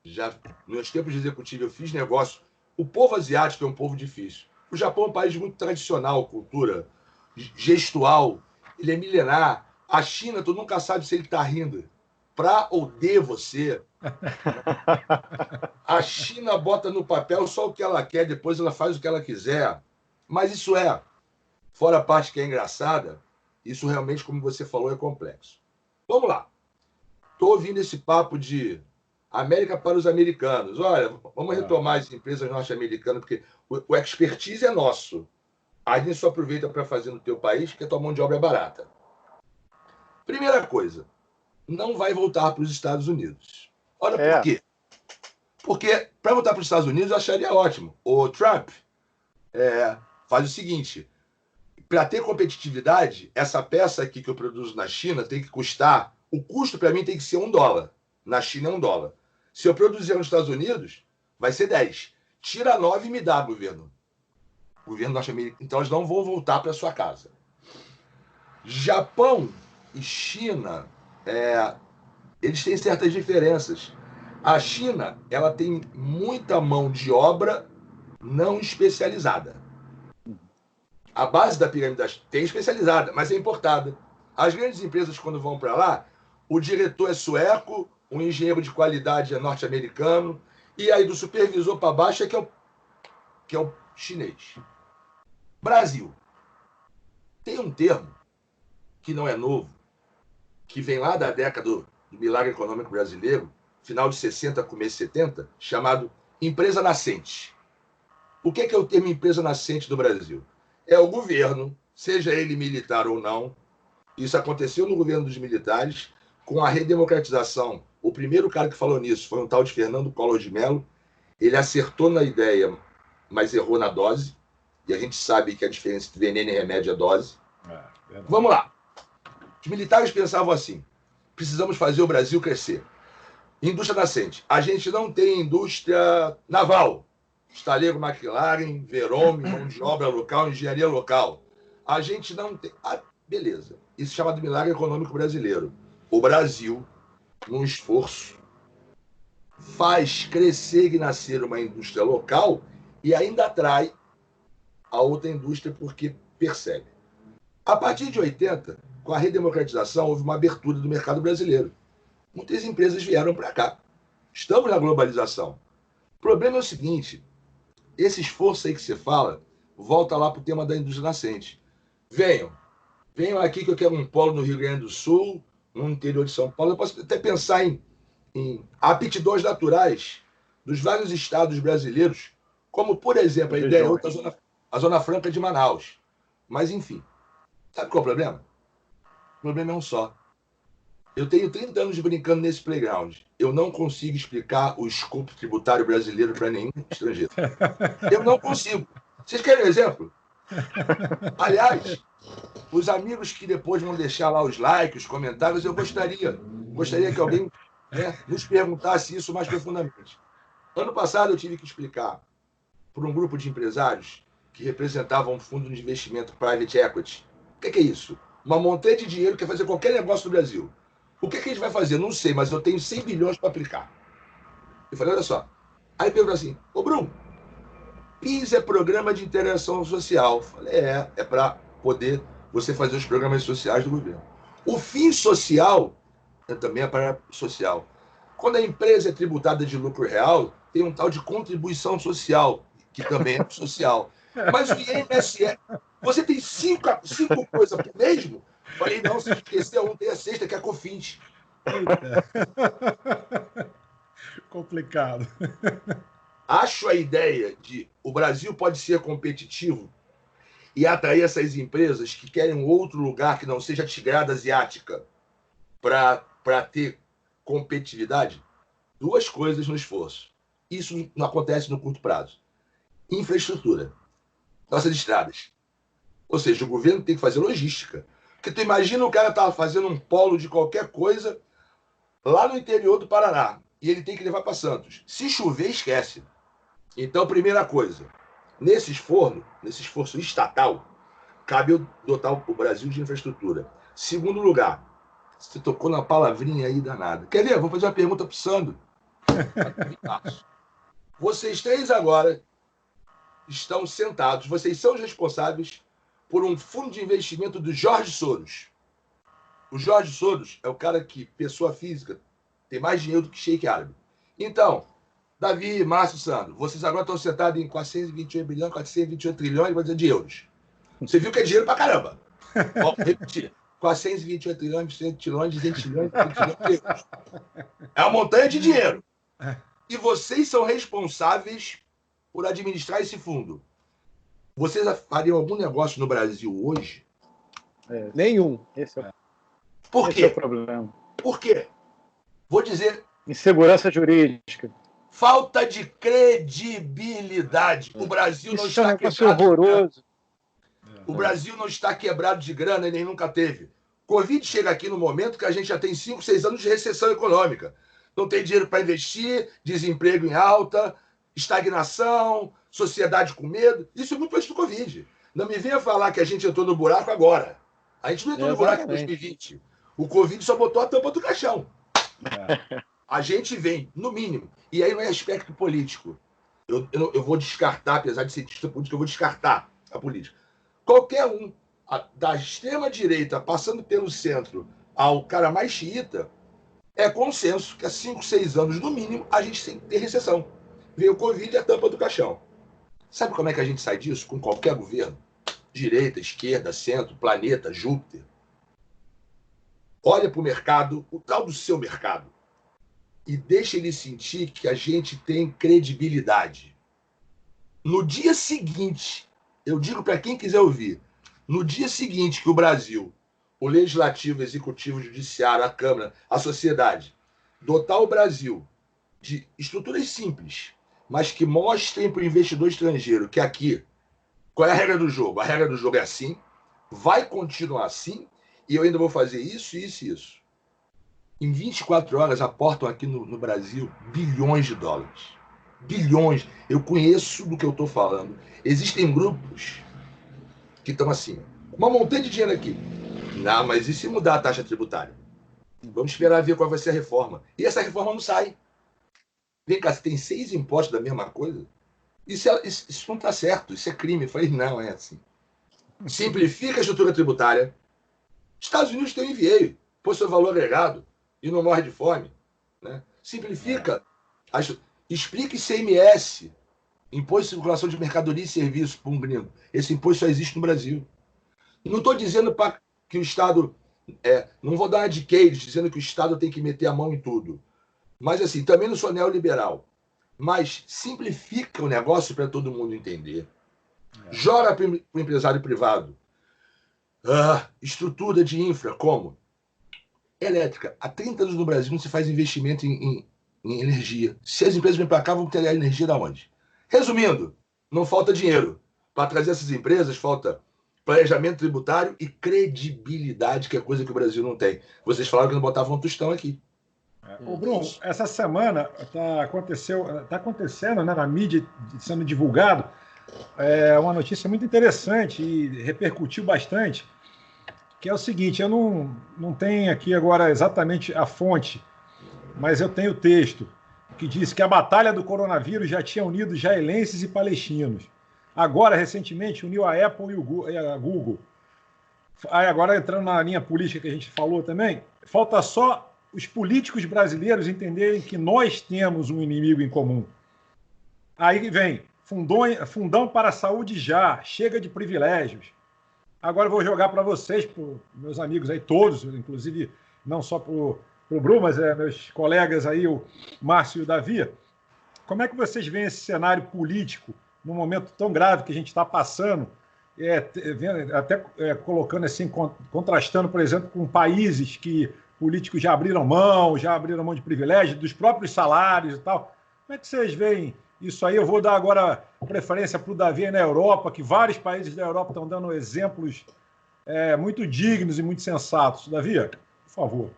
já nos meus tempos de executivo eu fiz negócio. O povo asiático é um povo difícil. O Japão é um país muito tradicional, cultura gestual, ele é milenar. A China, tu nunca sabe se ele está rindo para ou de você. A China bota no papel só o que ela quer, depois ela faz o que ela quiser. Mas isso fora a parte que é engraçada, isso realmente, como você falou, é complexo. Vamos lá. Estou ouvindo esse papo de América para os americanos. Olha, vamos retomar as empresas norte-americanas, porque o expertise é nosso. A gente só aproveita para fazer no teu país, porque a tua mão de obra é barata. Primeira coisa, não vai voltar para os Estados Unidos. Olha por quê. Porque para voltar para os Estados Unidos eu acharia ótimo. O Trump faz o seguinte, para ter competitividade, essa peça aqui que eu produzo na China tem que custar, o custo para mim tem que ser $1. Na China é $1. Se eu produzir nos Estados Unidos, vai ser 10. Tira 9 e me dá, governo. Governo norte-americano. Então, eles não vão voltar para sua casa. Japão e China, eles têm certas diferenças. A China, ela tem muita mão de obra não especializada. A base da pirâmide tem especializada, mas é importada. As grandes empresas, quando vão para lá, o diretor é sueco, o engenheiro de qualidade é norte-americano, e aí do supervisor para baixo é que é o chinês. Brasil. Tem um termo que não é novo, que vem lá da década do milagre econômico brasileiro, final de 60, começo de 70, chamado empresa nascente. O que é o termo empresa nascente do Brasil? É o governo, seja ele militar ou não. Isso aconteceu no governo dos militares, com a redemocratização. O primeiro cara que falou nisso foi um tal de Fernando Collor de Mello. Ele acertou na ideia, mas errou na dose. E a gente sabe que a diferença entre veneno e remédio é dose. Vamos lá. Os militares pensavam assim: precisamos fazer o Brasil crescer. Indústria nascente. A gente não tem indústria naval. Estaleiro McLaren, Verome, mão de obra local, engenharia local. A gente não tem... beleza. Isso é chamado milagre econômico brasileiro. O Brasil, num esforço, faz crescer e nascer uma indústria local e ainda atrai a outra indústria porque percebe. A partir de 80, com a redemocratização, houve uma abertura do mercado brasileiro. Muitas empresas vieram para cá. Estamos na globalização. O problema é o seguinte: esse esforço aí que você fala, volta lá para o tema da indústria nascente. Venham aqui que eu quero um polo no Rio Grande do Sul, no interior de São Paulo. Eu posso até pensar em aptidões naturais dos vários estados brasileiros, como, por exemplo, a ideia outra, a Zona Franca de Manaus. Mas, enfim, sabe qual é o problema? O problema é um só. Eu tenho 30 anos brincando nesse playground. Eu não consigo explicar o escopo tributário brasileiro para nenhum estrangeiro. Eu não consigo. Vocês querem um exemplo? Aliás, os amigos que depois vão deixar lá os likes, os comentários, eu gostaria que alguém nos perguntasse isso mais profundamente. Ano passado eu tive que explicar para um grupo de empresários que representavam um fundo de investimento private equity. O que é isso? Uma montanha de dinheiro que quer fazer qualquer negócio no Brasil. O que a gente vai fazer? Não sei, mas eu tenho 100 bilhões para aplicar. Eu falei, olha só. Aí perguntou assim: ô Bruno, PIS é programa de interação social. Eu falei, é para poder você fazer os programas sociais do governo. O fim social também é para social. Quando a empresa é tributada de lucro real, tem um tal de contribuição social, que também é social. Mas o INSS, você tem cinco coisas por mesmo? Falei, não, se esqueceu, tem a sexta, que é a COFINS. Complicado. Acho a ideia de o Brasil pode ser competitivo e atrair essas empresas que querem um outro lugar que não seja a Tigrada Asiática para ter competitividade. Duas coisas no esforço. Isso não acontece no curto prazo. Infraestrutura. Nossas estradas. Ou seja, o governo tem que fazer logística. Porque tu imagina o cara tá fazendo um polo de qualquer coisa lá no interior do Paraná e ele tem que levar para Santos. Se chover, esquece. Então, primeira coisa, nesse esforço estatal, cabe eu dotar o Brasil de infraestrutura. Segundo lugar, você tocou na palavrinha aí danada. Quer ver? Vou fazer uma pergunta para o Sandro. Vocês três agora estão sentados, vocês são os responsáveis por um fundo de investimento do Jorge Soros. O Jorge Soros é o cara que, pessoa física, tem mais dinheiro do que Sheik árabe. Então, Davi, Márcio, Sandro, vocês agora estão sentados em 428 bilhões, 428 trilhões, vou dizer, de euros. Você viu que é dinheiro pra caramba. Vou repetir. 428 trilhões, 200 trilhões, 200 trilhões, 200 trilhões de euros. É uma montanha de dinheiro. E vocês são responsáveis por administrar esse fundo. Vocês fariam algum negócio no Brasil hoje? Nenhum. Por quê? Esse é o problema. Por quê? Vou dizer... Insegurança jurídica. Falta de credibilidade. O Brasil não está quebrado. Horroroso. O Brasil não está quebrado de grana e nem nunca teve. Covid chega aqui no momento que a gente já tem 5, 6 anos de recessão econômica. Não tem dinheiro para investir, desemprego em alta, estagnação, sociedade com medo. Isso é muito antes do Covid. Não me venha falar que a gente entrou no buraco agora. A gente não entrou no buraco em 2020. O Covid só botou a tampa do caixão. A gente vem, no mínimo, e aí não é aspecto político. Eu vou descartar, apesar de ser cientista político, eu vou descartar a política. Qualquer um, da extrema-direita, passando pelo centro, ao cara mais xiita, é consenso que há 5, 6 anos, no mínimo, a gente tem que ter recessão. Veio o Covid e a tampa do caixão. Sabe como é que a gente sai disso com qualquer governo? Direita, esquerda, centro, planeta, Júpiter. Olha para o mercado, o tal do seu mercado, e deixa ele sentir que a gente tem credibilidade. No dia seguinte, eu digo para quem quiser ouvir, no dia seguinte que o Brasil, o Legislativo, o Executivo, o Judiciário, a Câmara, a sociedade, dotar o Brasil de estruturas simples, mas que mostrem para o investidor estrangeiro que aqui, qual é a regra do jogo? A regra do jogo é assim, vai continuar assim, e eu ainda vou fazer isso, isso e isso. Em 24 horas aportam aqui no Brasil bilhões de dólares. Bilhões. Eu conheço do que eu estou falando. Existem grupos que estão assim, uma montanha de dinheiro aqui. Não, mas e se mudar a taxa tributária? Vamos esperar ver qual vai ser a reforma. E essa reforma não sai. Vem cá, você tem 6 impostos da mesma coisa? Isso não está certo, isso é crime. Eu falei, não, é assim. Simplifica a estrutura tributária. Estados Unidos tem um envieio, pôs seu valor agregado e não morre de fome. Né? Simplifica. Explica ICMS, Imposto de Circulação de Mercadoria e Serviços, para um gringo. Esse imposto só existe no Brasil. Não estou dizendo que o Estado... não vou dar uma de Keynes dizendo que o Estado tem que meter a mão em tudo. Mas, assim, também não sou neoliberal. Mas simplifica o negócio para todo mundo entender. Joga para o empresário privado. Estrutura de infra, como? Elétrica. Há 30 anos no Brasil não se faz investimento em energia. Se as empresas vêm para cá, vão ter a energia da onde? Resumindo, não falta dinheiro. Para trazer essas empresas, falta planejamento tributário e credibilidade, que é coisa que o Brasil não tem. Vocês falaram que não botavam um tostão aqui. Ô, Bruno, essa semana está acontecendo, né, na mídia, sendo divulgado, uma notícia muito interessante e repercutiu bastante, que é o seguinte, eu não tenho aqui agora exatamente a fonte, mas eu tenho o texto, que diz que a batalha do coronavírus já tinha unido israelenses e palestinos. Agora, recentemente, uniu a Apple e a Google. Aí, agora, entrando na linha política que a gente falou também, falta só os políticos brasileiros entenderem que nós temos um inimigo em comum. Aí vem, fundão para a saúde já, chega de privilégios. Agora eu vou jogar para vocês, para meus amigos aí todos, inclusive não só para o Bruno, mas meus colegas aí, o Márcio e o Davi. Como é que vocês veem esse cenário político num momento tão grave que a gente está passando, até colocando assim, contrastando, por exemplo, com países que políticos já abriram mão de privilégios, dos próprios salários e tal. Como é que vocês veem isso aí? Eu vou dar agora preferência para o Davi na Europa, que vários países da Europa estão dando exemplos muito dignos e muito sensatos. Davi, por favor.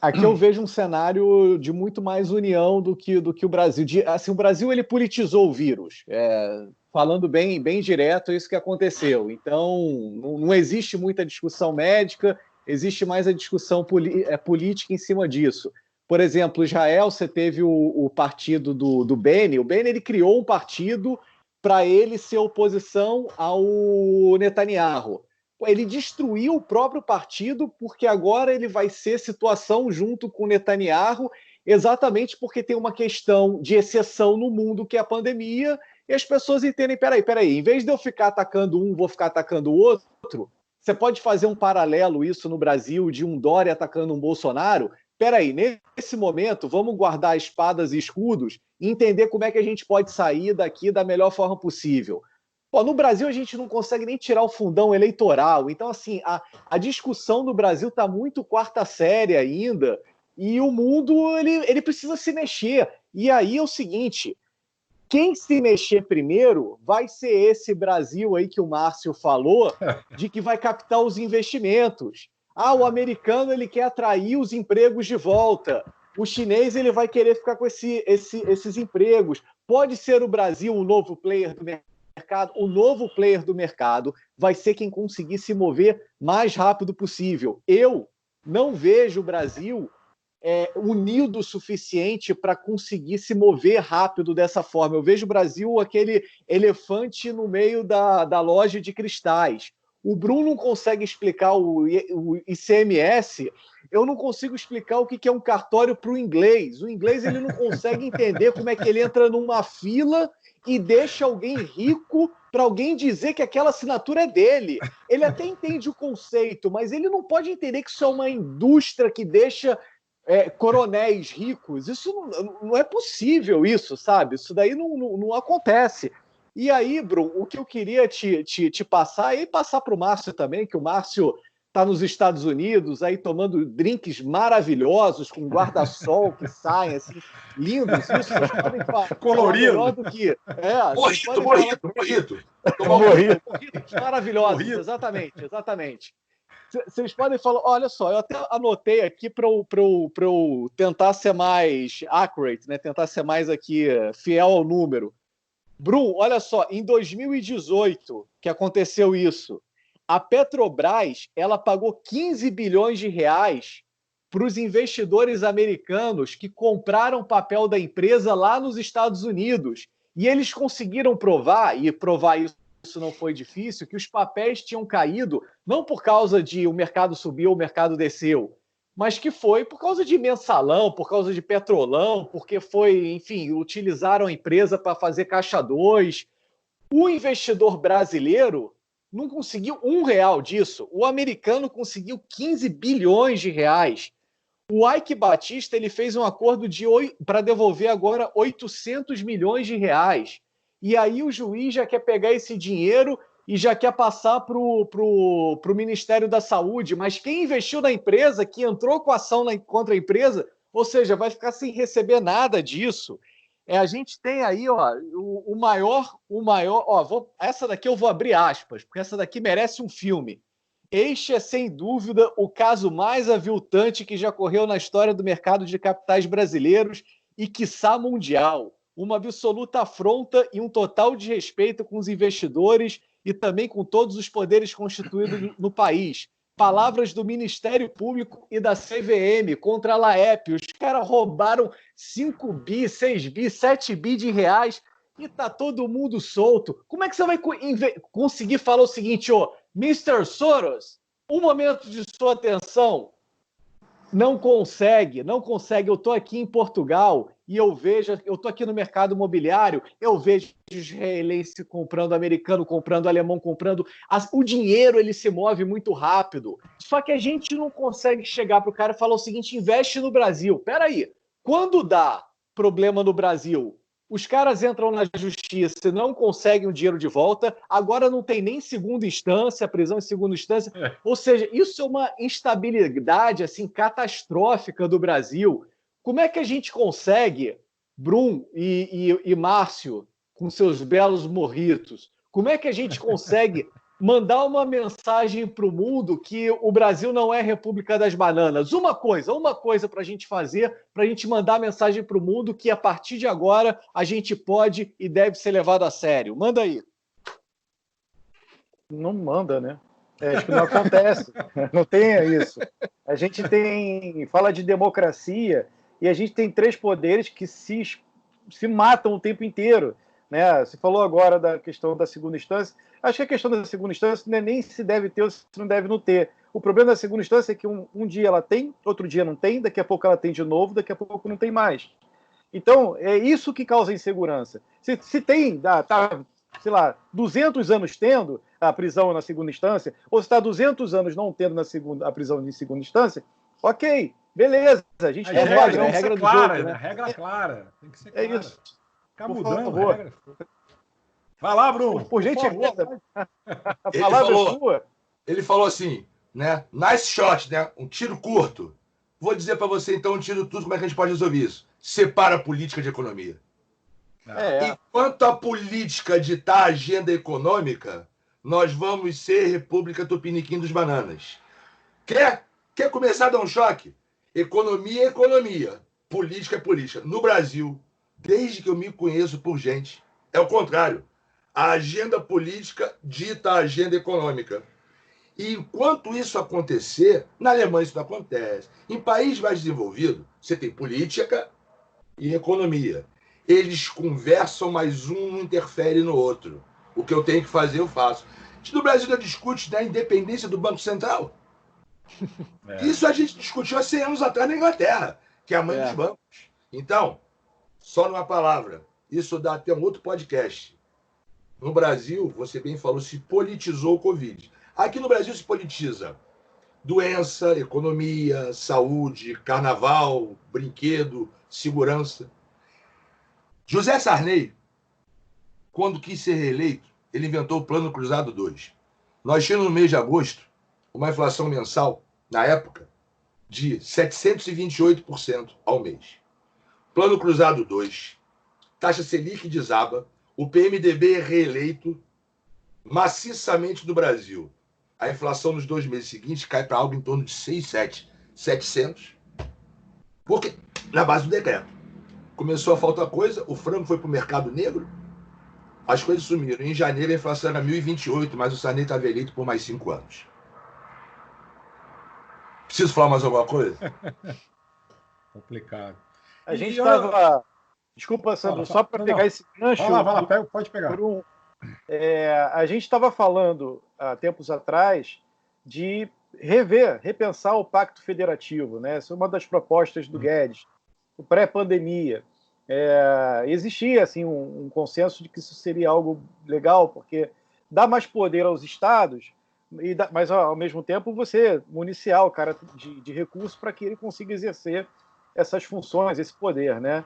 Aqui eu vejo um cenário de muito mais união do que o Brasil. Assim, o Brasil ele politizou o vírus. Falando bem direto, é isso que aconteceu. Então, não existe muita discussão médica, existe mais a discussão política em cima disso. Por exemplo, Israel, você teve o partido do Beni. O Beni ele criou um partido para ele ser oposição ao Netanyahu. Ele destruiu o próprio partido porque agora ele vai ser situação junto com o Netanyahu, exatamente porque tem uma questão de exceção no mundo, que é a pandemia, e as pessoas entendem, peraí, em vez de eu ficar atacando um, vou ficar atacando o outro, você pode fazer um paralelo isso no Brasil de um Dória atacando um Bolsonaro? Peraí, nesse momento, vamos guardar espadas e escudos e entender como é que a gente pode sair daqui da melhor forma possível. No Brasil, a gente não consegue nem tirar o fundão eleitoral. Então, assim, a discussão no Brasil está muito quarta série ainda e o mundo ele precisa se mexer. E aí é o seguinte, quem se mexer primeiro vai ser esse Brasil aí que o Márcio falou, de que vai captar os investimentos. O americano ele quer atrair os empregos de volta. O chinês ele vai querer ficar com esses empregos. Pode ser o Brasil o novo player do mercado. O novo player do mercado vai ser quem conseguir se mover mais rápido possível. Eu não vejo o Brasil unido o suficiente para conseguir se mover rápido dessa forma. Eu vejo o Brasil aquele elefante no meio da loja de cristais. O Bruno não consegue explicar o ICMS, eu não consigo explicar o que é um cartório para o inglês. O inglês ele não consegue entender como é que ele entra numa fila e deixa alguém rico para alguém dizer que aquela assinatura é dele. Ele até entende o conceito, mas ele não pode entender que isso é uma indústria que deixa coronéis ricos. Isso não é possível, isso, sabe? Isso daí não acontece. E aí, Bruno, o que eu queria te passar e passar para o Márcio também, que o Márcio está nos Estados Unidos, aí tomando drinks maravilhosos, com guarda-sol que saem, assim, lindos. Isso vocês podem falar colorido. melhor do que... Morrito. Maravilhosos, exatamente. Vocês podem falar, olha só, eu até anotei aqui para eu tentar ser mais accurate, né? Tentar ser mais aqui fiel ao número. Bruno, olha só, em 2018 que aconteceu isso, a Petrobras ela pagou 15 bilhões de reais para os investidores americanos que compraram papel da empresa lá nos Estados Unidos. E eles conseguiram provar, e provar isso não foi difícil, que os papéis tinham caído não por causa de o mercado subiu ou o mercado desceu, mas que foi por causa de mensalão, por causa de petrolão, porque foi, enfim, utilizaram a empresa para fazer caixa 2. O investidor brasileiro não conseguiu R$1 disso. O americano conseguiu 15 bilhões de reais. O Ike Batista ele fez um acordo para devolver agora 800 milhões de reais. E aí o juiz já quer pegar esse dinheiro e já quer passar para o Ministério da Saúde. Mas quem investiu na empresa, que entrou com ação contra a empresa, ou seja, vai ficar sem receber nada disso. A gente tem aí o maior, essa daqui eu vou abrir aspas, porque essa daqui merece um filme. Este é, sem dúvida, o caso mais aviltante que já ocorreu na história do mercado de capitais brasileiros e, quiçá, mundial. Uma absoluta afronta e um total desrespeito com os investidores e também com todos os poderes constituídos no país. Palavras do Ministério Público e da CVM contra a Laep. Os caras roubaram 5 bi, 6 bi, 7 bi de reais e tá todo mundo solto. Como é que você vai conseguir falar o seguinte, Mr. Soros, um momento de sua atenção? Não consegue. Eu estou aqui em Portugal e eu estou aqui no mercado imobiliário, eu vejo israelense comprando, americano comprando, alemão comprando. O dinheiro ele se move muito rápido. Só que a gente não consegue chegar para o cara e falar o seguinte: investe no Brasil. Peraí, quando dá problema no Brasil, os caras entram na justiça e não conseguem o dinheiro de volta, agora não tem nem segunda instância, prisão em segunda instância. Ou seja, isso é uma instabilidade assim, catastrófica do Brasil. Como é que a gente consegue, Brum e Márcio, com seus belos morritos, como é que a gente consegue mandar uma mensagem para o mundo que o Brasil não é República das Bananas? Uma coisa para a gente fazer, para a gente mandar a mensagem para o mundo que a partir de agora a gente pode e deve ser levado a sério. Manda aí. Não manda, né? Acho que não acontece. Não tem isso. A gente fala de democracia e a gente tem 3 poderes que se matam o tempo inteiro. Né? Você falou agora da questão da segunda instância. Acho que a questão da segunda instância não é nem se deve ter ou se não deve não ter. O problema da segunda instância é que um dia ela tem, outro dia não tem, daqui a pouco ela tem de novo, daqui a pouco não tem mais. Então, é isso que causa insegurança. Se tem, sei lá, 200 anos tendo a prisão na segunda instância, ou se está 200 anos não tendo a prisão em segunda instância, ok, beleza. A gente tem regra do jogo, né? Regra clara. Tem que ser clara. É isso. Ficar mudando a regra. Vai lá, Bruno. Por gentileza. A palavra é sua. Ele falou assim, né? Nice shot, né? Um tiro curto. Vou dizer para você, então, um tiro curto, como é que a gente pode resolver isso? Separa a política de economia. Enquanto a política ditar a agenda econômica, nós vamos ser República Tupiniquim dos Bananas. Quer começar a dar um choque? Economia é economia. Política é política. No Brasil, desde que eu me conheço por gente, é o contrário. A agenda política dita a agenda econômica. E enquanto isso acontecer, na Alemanha isso não acontece. Em países mais desenvolvidos, você tem política e economia. Eles conversam, mas um não interfere no outro. O que eu tenho que fazer, eu faço. No Brasil não discute da independência do Banco Central. Isso a gente discutiu há 100 anos atrás na Inglaterra, que é a mãe dos bancos. Então, só numa palavra, isso dá até um outro podcast. No Brasil, você bem falou, se politizou o Covid. Aqui no Brasil se politiza doença, economia, saúde, carnaval, brinquedo, segurança. José Sarney, quando quis ser reeleito, ele inventou o Plano Cruzado 2. Nós tínhamos no mês de agosto uma inflação mensal, na época, de 728% ao mês. Plano Cruzado 2, taxa Selic desaba, o PMDB é reeleito maciçamente no Brasil. A inflação nos 2 meses seguintes cai para algo em torno de 700, porque na base do decreto. Começou a faltar coisa, o frango foi para o mercado negro, as coisas sumiram. Em janeiro a inflação era 1.028, mas o Sarney estava eleito por mais 5 anos. Preciso falar mais alguma coisa? Complicado. A gente estava... Desculpa, Sandro, só para pegar esse gancho... Vai lá, pode pegar. A gente estava falando, há tempos atrás, de repensar o Pacto Federativo, né? Essa é uma das propostas do Guedes, o pré-pandemia. Existia assim, um consenso de que isso seria algo legal, porque dá mais poder aos estados, mas, ao mesmo tempo, você municiar o cara de recursos para que ele consiga exercer essas funções, esse poder, né?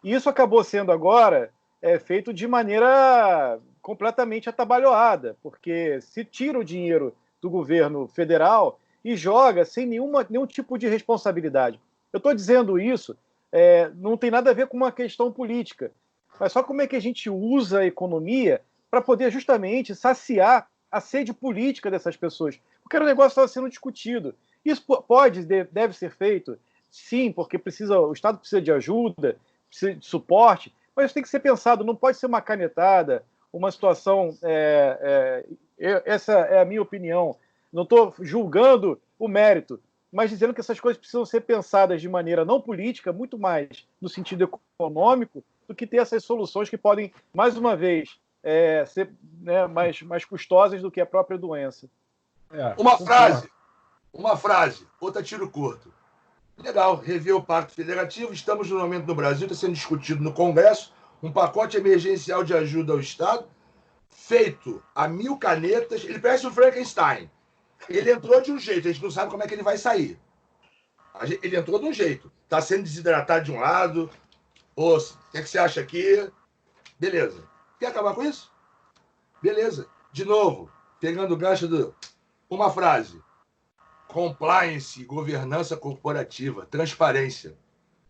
E isso acabou sendo agora feito de maneira completamente atabalhoada, porque se tira o dinheiro do governo federal e joga sem nenhum tipo de responsabilidade. Eu estou dizendo isso, não tem nada a ver com uma questão política, mas só como é que a gente usa a economia para poder justamente saciar a sede política dessas pessoas. Porque o negócio estava sendo discutido. Isso deve ser feito, sim, porque o Estado precisa de ajuda, precisa de suporte, mas isso tem que ser pensado, não pode ser uma canetada, uma situação... essa é a minha opinião. Não estou julgando o mérito, mas dizendo que essas coisas precisam ser pensadas de maneira não política, muito mais no sentido econômico, do que ter essas soluções que podem, mais uma vez, ser mais custosas do que a própria doença. Uma frase, outra tiro curto. Legal, rever o Pacto Federativo. Estamos no momento no Brasil, está sendo discutido no Congresso, um pacote emergencial de ajuda ao Estado, feito a 1000 canetas. Ele parece um Frankenstein. Ele entrou de um jeito, a gente não sabe como é que ele vai sair. Ele entrou de um jeito. Está sendo desidratado de um lado. O que você acha aqui? Beleza. Quer acabar com isso? Beleza. De novo, pegando o gancho uma frase. Compliance, governança corporativa, transparência.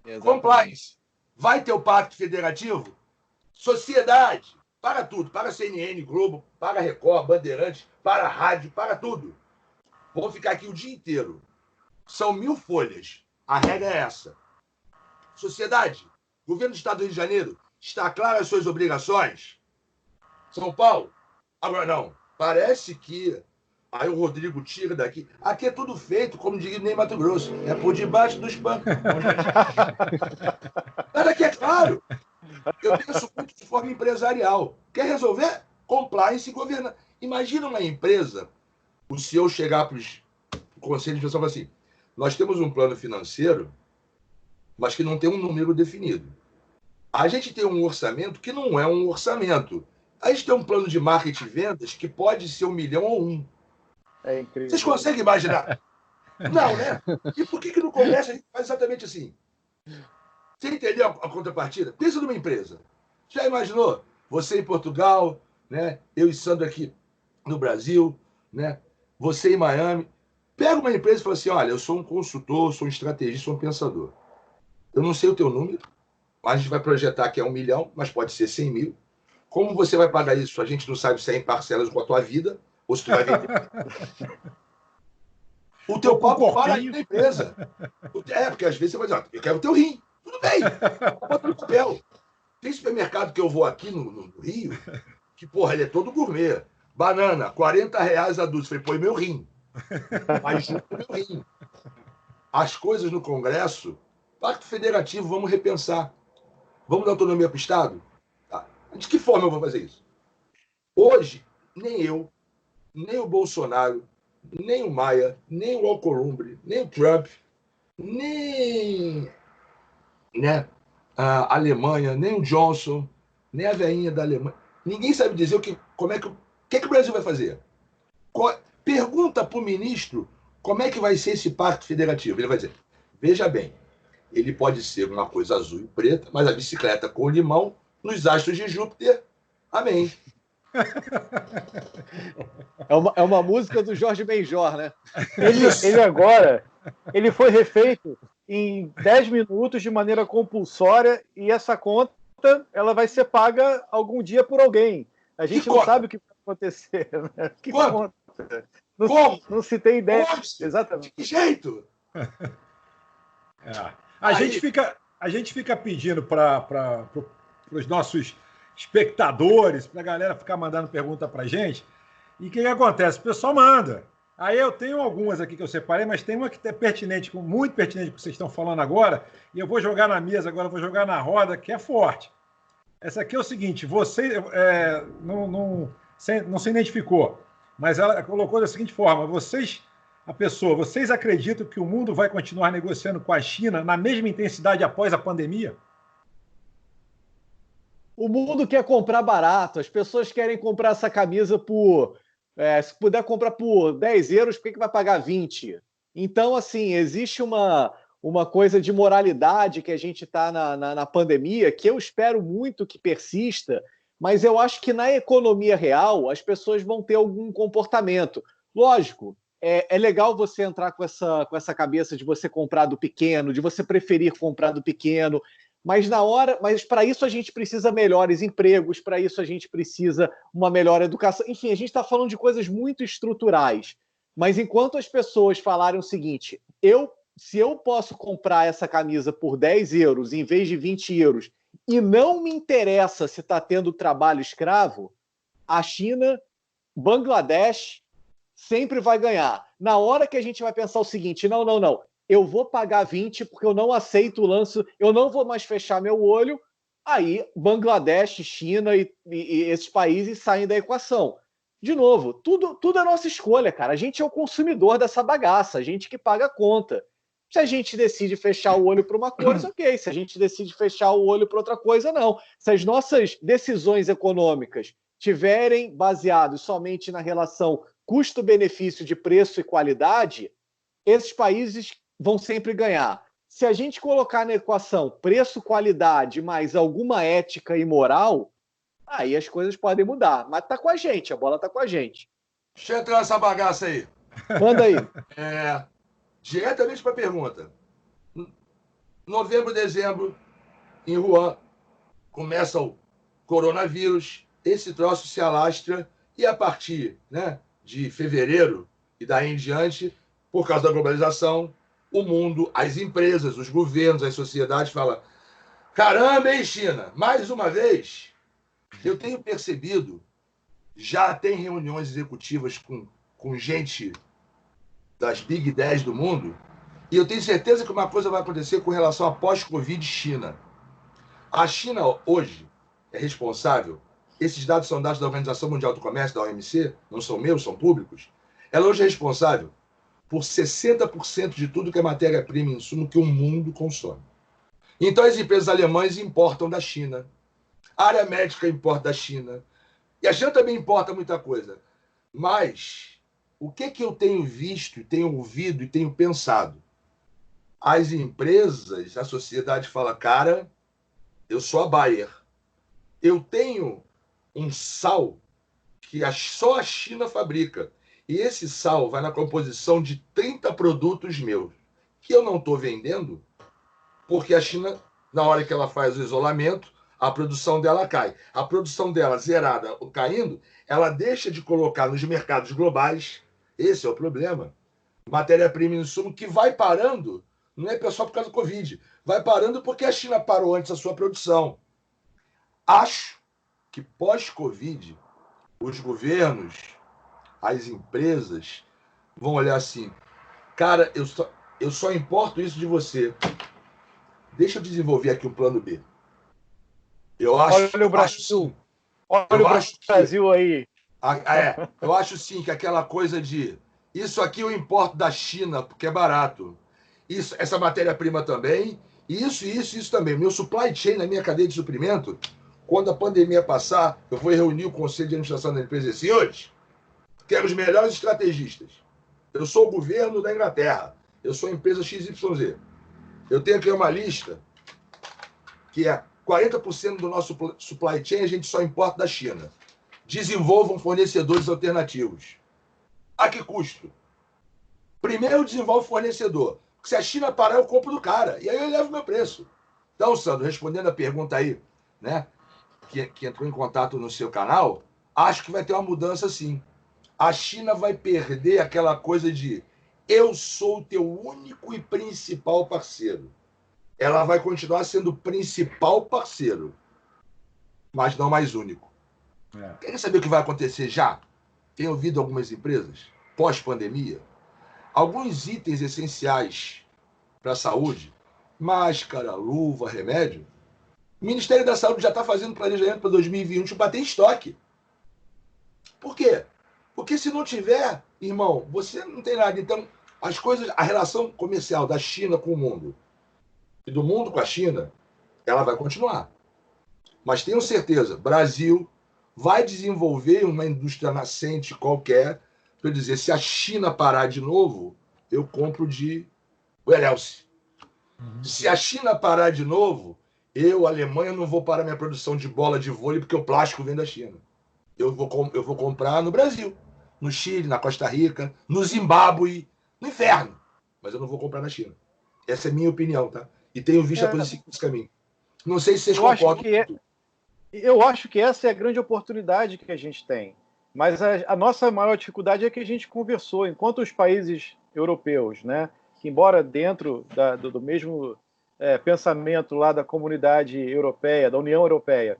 Exatamente. Compliance. Vai ter o Pacto Federativo? Sociedade. Para tudo. Para CNN, Globo, para Record, Bandeirantes, para rádio, para tudo. Vamos ficar aqui o dia inteiro. São 1000 folhas. A regra é essa. Sociedade. Governo do Estado do Rio de Janeiro. Está claro as suas obrigações? São Paulo? Agora não. Parece que... Aí o Rodrigo tira daqui. Aqui é tudo feito, como diria nem Mato Grosso. É por debaixo dos panos. Mas aqui é claro. Eu penso muito de forma empresarial. Quer resolver? Compliance e governança. Imagina uma empresa, o CEO chegar para o conselho de administração e falar assim, nós temos um plano financeiro, mas que não tem um número definido. A gente tem um orçamento que não é um orçamento. A gente tem um plano de marketing e vendas que pode ser 1 milhão ou 1. É incrível. Vocês conseguem imaginar? Não, né? E por que no Congresso a gente faz exatamente assim? Você entendeu a contrapartida? Pensa numa empresa. Já imaginou? Você em Portugal, né? Eu e Sandro aqui no Brasil, né? Você em Miami. Pega uma empresa e fala assim, olha, eu sou um consultor, sou um estrategista, sou um pensador. Eu não sei o teu número, a gente vai projetar que é 1 milhão, mas pode ser 100 mil. Como você vai pagar isso? A gente não sabe se é em parcelas com a tua vida, ou se tu vai vender. O teu papo para aí na empresa. Porque às vezes você vai dizer, eu quero o teu rim. Tudo bem, bota no papel. Tem supermercado que eu vou aqui no Rio, que, porra, ele é todo gourmet. Banana, R$40 a dúzia. Falei, põe meu rim. Mas junto com o meu rim. As coisas no Congresso, Pacto Federativo, vamos repensar. Vamos dar autonomia para o Estado? Tá. De que forma eu vou fazer isso? Hoje, nem eu, nem o Bolsonaro, nem o Maia, nem o Alcolumbre, nem o Trump, nem, né, a Alemanha, nem o Johnson, nem a veinha da Alemanha. Ninguém sabe dizer como é que o Brasil vai fazer. Pergunta para o ministro como é que vai ser esse pacto federativo. Ele vai dizer, veja bem, ele pode ser uma coisa azul e preta, mas a bicicleta com limão nos astros de Júpiter, amém. É uma música do Jorge Benjor, né? Ele agora, ele foi refeito em 10 minutos de maneira compulsória e essa conta ela vai ser paga algum dia por alguém. A gente não sabe o que vai acontecer. Né? Que conta? Como? Não se tem ideia. Como? Exatamente. De que jeito? A gente fica pedindo para os nossos espectadores, para a galera ficar mandando pergunta para a gente. E o que acontece? O pessoal manda. Aí eu tenho algumas aqui que eu separei, mas tem uma que é pertinente, muito pertinente com o que vocês estão falando agora, e eu vou jogar na mesa agora, vou jogar na roda, que é forte. Essa aqui é o seguinte, você não se identificou, mas ela colocou da seguinte forma, vocês acreditam que o mundo vai continuar negociando com a China na mesma intensidade após a pandemia? O mundo quer comprar barato, as pessoas querem comprar essa camisa por... se puder comprar por 10 euros, por que vai pagar 20? Então, assim, existe uma coisa de moralidade que a gente está na pandemia, que eu espero muito que persista, mas eu acho que na economia real as pessoas vão ter algum comportamento. Lógico, é legal você entrar com essa cabeça de você comprar do pequeno, de você preferir comprar do pequeno, mas para isso a gente precisa melhores empregos, para isso a gente precisa uma melhor educação. Enfim, a gente está falando de coisas muito estruturais. Mas enquanto as pessoas falarem o seguinte, se eu posso comprar essa camisa por 10 euros em vez de 20 euros e não me interessa se está tendo trabalho escravo, a China, Bangladesh, sempre vai ganhar. Na hora que a gente vai pensar o seguinte, não, eu vou pagar 20 porque eu não aceito o lance, eu não vou mais fechar meu olho, aí Bangladesh, China e esses países saem da equação. De novo, tudo é nossa escolha, cara. A gente é o consumidor dessa bagaça, a gente que paga a conta. Se a gente decide fechar o olho para uma coisa, ok. Se a gente decide fechar o olho para outra coisa, não. Se as nossas decisões econômicas tiverem baseadas somente na relação custo-benefício de preço e qualidade, esses países vão sempre ganhar. Se a gente colocar na equação preço, qualidade, mais alguma ética e moral, aí as coisas podem mudar. Mas tá com a gente, a bola tá com a gente. Deixa eu entrar nessa bagaça aí. Manda aí. Diretamente para a pergunta. Novembro, dezembro, em Wuhan, começa o coronavírus, esse troço se alastra, e a partir, né, de fevereiro e daí em diante, por causa da globalização, o mundo, as empresas, os governos, as sociedades falam: caramba, hein, China? Mais uma vez, eu tenho percebido, já tem reuniões executivas com gente das Big 10 do mundo, e eu tenho certeza que uma coisa vai acontecer com relação a pós-Covid China. A China, hoje, é responsável, esses dados são dados da Organização Mundial do Comércio, da OMC, não são meus, são públicos, ela hoje é responsável por 60% de tudo que é matéria-prima e insumo que o mundo consome. Então, as empresas alemãs importam da China, a área médica importa da China, e a China também importa muita coisa. Mas o que eu tenho visto, tenho ouvido e tenho pensado? As empresas, a sociedade fala: cara, eu sou a Bayer. Eu tenho um sal que só a China fabrica. E esse sal vai na composição de 30 produtos meus, que eu não estou vendendo, porque a China, na hora que ela faz o isolamento, a produção dela cai. A produção dela zerada ou caindo, ela deixa de colocar nos mercados globais. Esse é o problema. Matéria-prima e insumo que vai parando, não é só por causa do Covid, vai parando porque a China parou antes a sua produção. Acho que pós-Covid, os governos, as empresas vão olhar assim, cara, eu só importo isso de você. Deixa eu desenvolver aqui um plano B. Olha o Brasil. Olha o Brasil aí. Eu acho sim que aquela coisa de isso aqui eu importo da China porque é barato. Essa matéria-prima também. Isso também. Meu supply chain na minha cadeia de suprimento, quando a pandemia passar, eu vou reunir o conselho de administração da empresa e dizer, senhores, quero os melhores estrategistas. Eu sou o governo da Inglaterra. Eu sou a empresa XYZ. Eu tenho aqui uma lista que é 40% do nosso supply chain a gente só importa da China. Desenvolvam fornecedores alternativos. A que custo? Primeiro desenvolve fornecedor. Porque se a China parar, eu compro do cara. E aí eu levo o meu preço. Então, Sandro, respondendo a pergunta aí, né, que entrou em contato no seu canal, acho que vai ter uma mudança sim. A China vai perder aquela coisa de eu sou o teu único e principal parceiro. Ela vai continuar sendo o principal parceiro, mas não mais único. Quer saber o que vai acontecer já? Tem ouvido algumas empresas, pós-pandemia, alguns itens essenciais para a saúde, máscara, luva, remédio, o Ministério da Saúde já está fazendo planejamento para 2021 de bater em estoque. Por quê? Porque se não tiver, irmão, você não tem nada. Então, as coisas, a relação comercial da China com o mundo e do mundo com a China, ela vai continuar. Mas tenho certeza, Brasil vai desenvolver uma indústria nascente qualquer para dizer, se a China parar de novo, eu compro de Welelse. Se a China parar de novo, eu, Alemanha, não vou parar minha produção de bola de vôlei porque o plástico vem da China. Eu vou comprar no Brasil, no Chile, na Costa Rica, no Zimbábue, no inferno. Mas eu não vou comprar na China. Essa é a minha opinião, tá? E tenho visto a coisa seguir esse caminho. Não sei se vocês concordam. Eu acho que essa é a grande oportunidade que a gente tem. Mas a nossa maior dificuldade é que a gente conversou, enquanto os países europeus, né, que embora dentro do mesmo pensamento lá da comunidade europeia, da União Europeia,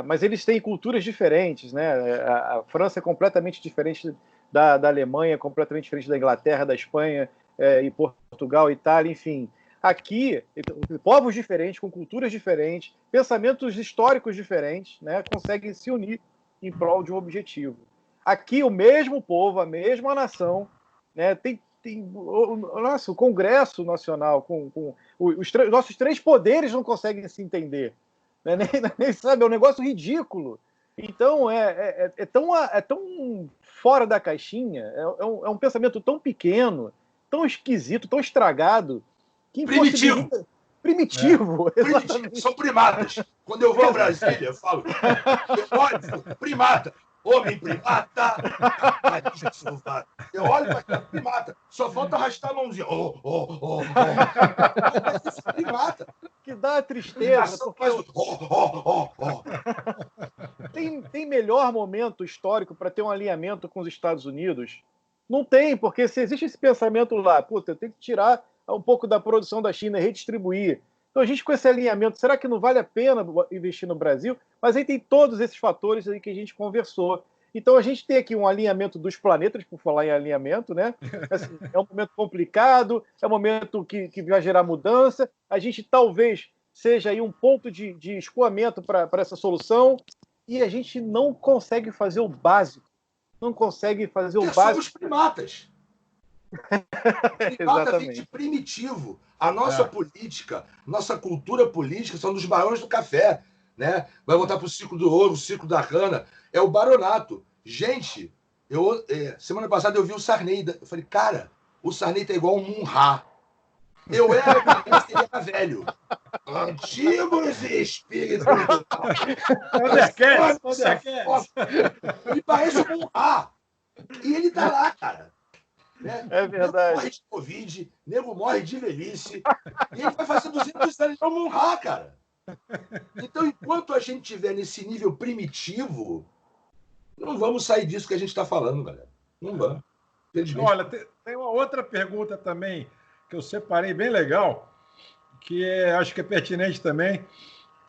mas eles têm culturas diferentes, né? A França é completamente diferente da Alemanha, completamente diferente da Inglaterra, da Espanha, e Portugal, Itália, enfim. Aqui, povos diferentes, com culturas diferentes, pensamentos históricos diferentes, né, conseguem se unir em prol de um objetivo. Aqui, o mesmo povo, a mesma nação, né, tem o Congresso Nacional, os nossos três poderes não conseguem se entender. Né, nem sabe, é um negócio ridículo. Então, é tão fora da caixinha, é um pensamento tão pequeno, tão esquisito, tão estragado, que primitivo. São primatas. Quando eu vou a Brasília, eu falo, primata, homem primata. Eu olho para aquela primata, só falta arrastar a mãozinha. Primata. Que dá tristeza. Tem melhor momento histórico para ter um alinhamento com os Estados Unidos? Não tem, porque se existe esse pensamento lá, puta, eu tenho que tirar um pouco da produção da China e redistribuir. Então, a gente com esse alinhamento, será que não vale a pena investir no Brasil? Mas aí tem todos esses fatores aí que a gente conversou. Então, a gente tem aqui um alinhamento dos planetas, por falar em alinhamento, né? Assim, é um momento complicado, é um momento que vai gerar mudança. A gente talvez seja aí um ponto de escoamento para essa solução e a gente não consegue fazer o básico. Não consegue fazer o básico. Somos primatas. Exatamente primitivo. A nossa política, nossa cultura política são dos barões do café, né? Vai voltar para o ciclo do ouro, o ciclo da cana, é o baronato. Gente, semana passada eu vi o Sarney, eu falei, cara, o Sarney tá igual um Munhá. Eu era velho. Antigos espíritos. Ele parece um Munhá. E ele tá lá, cara. Né? É verdade. Nego morre de Covid, nego morre de velhice, e ele vai fazer 200 anos para honrar, cara. Então, enquanto a gente estiver nesse nível primitivo, não vamos sair disso que a gente está falando, galera. Não vamos. Olha, tem uma outra pergunta também que eu separei bem legal, que acho que é pertinente também,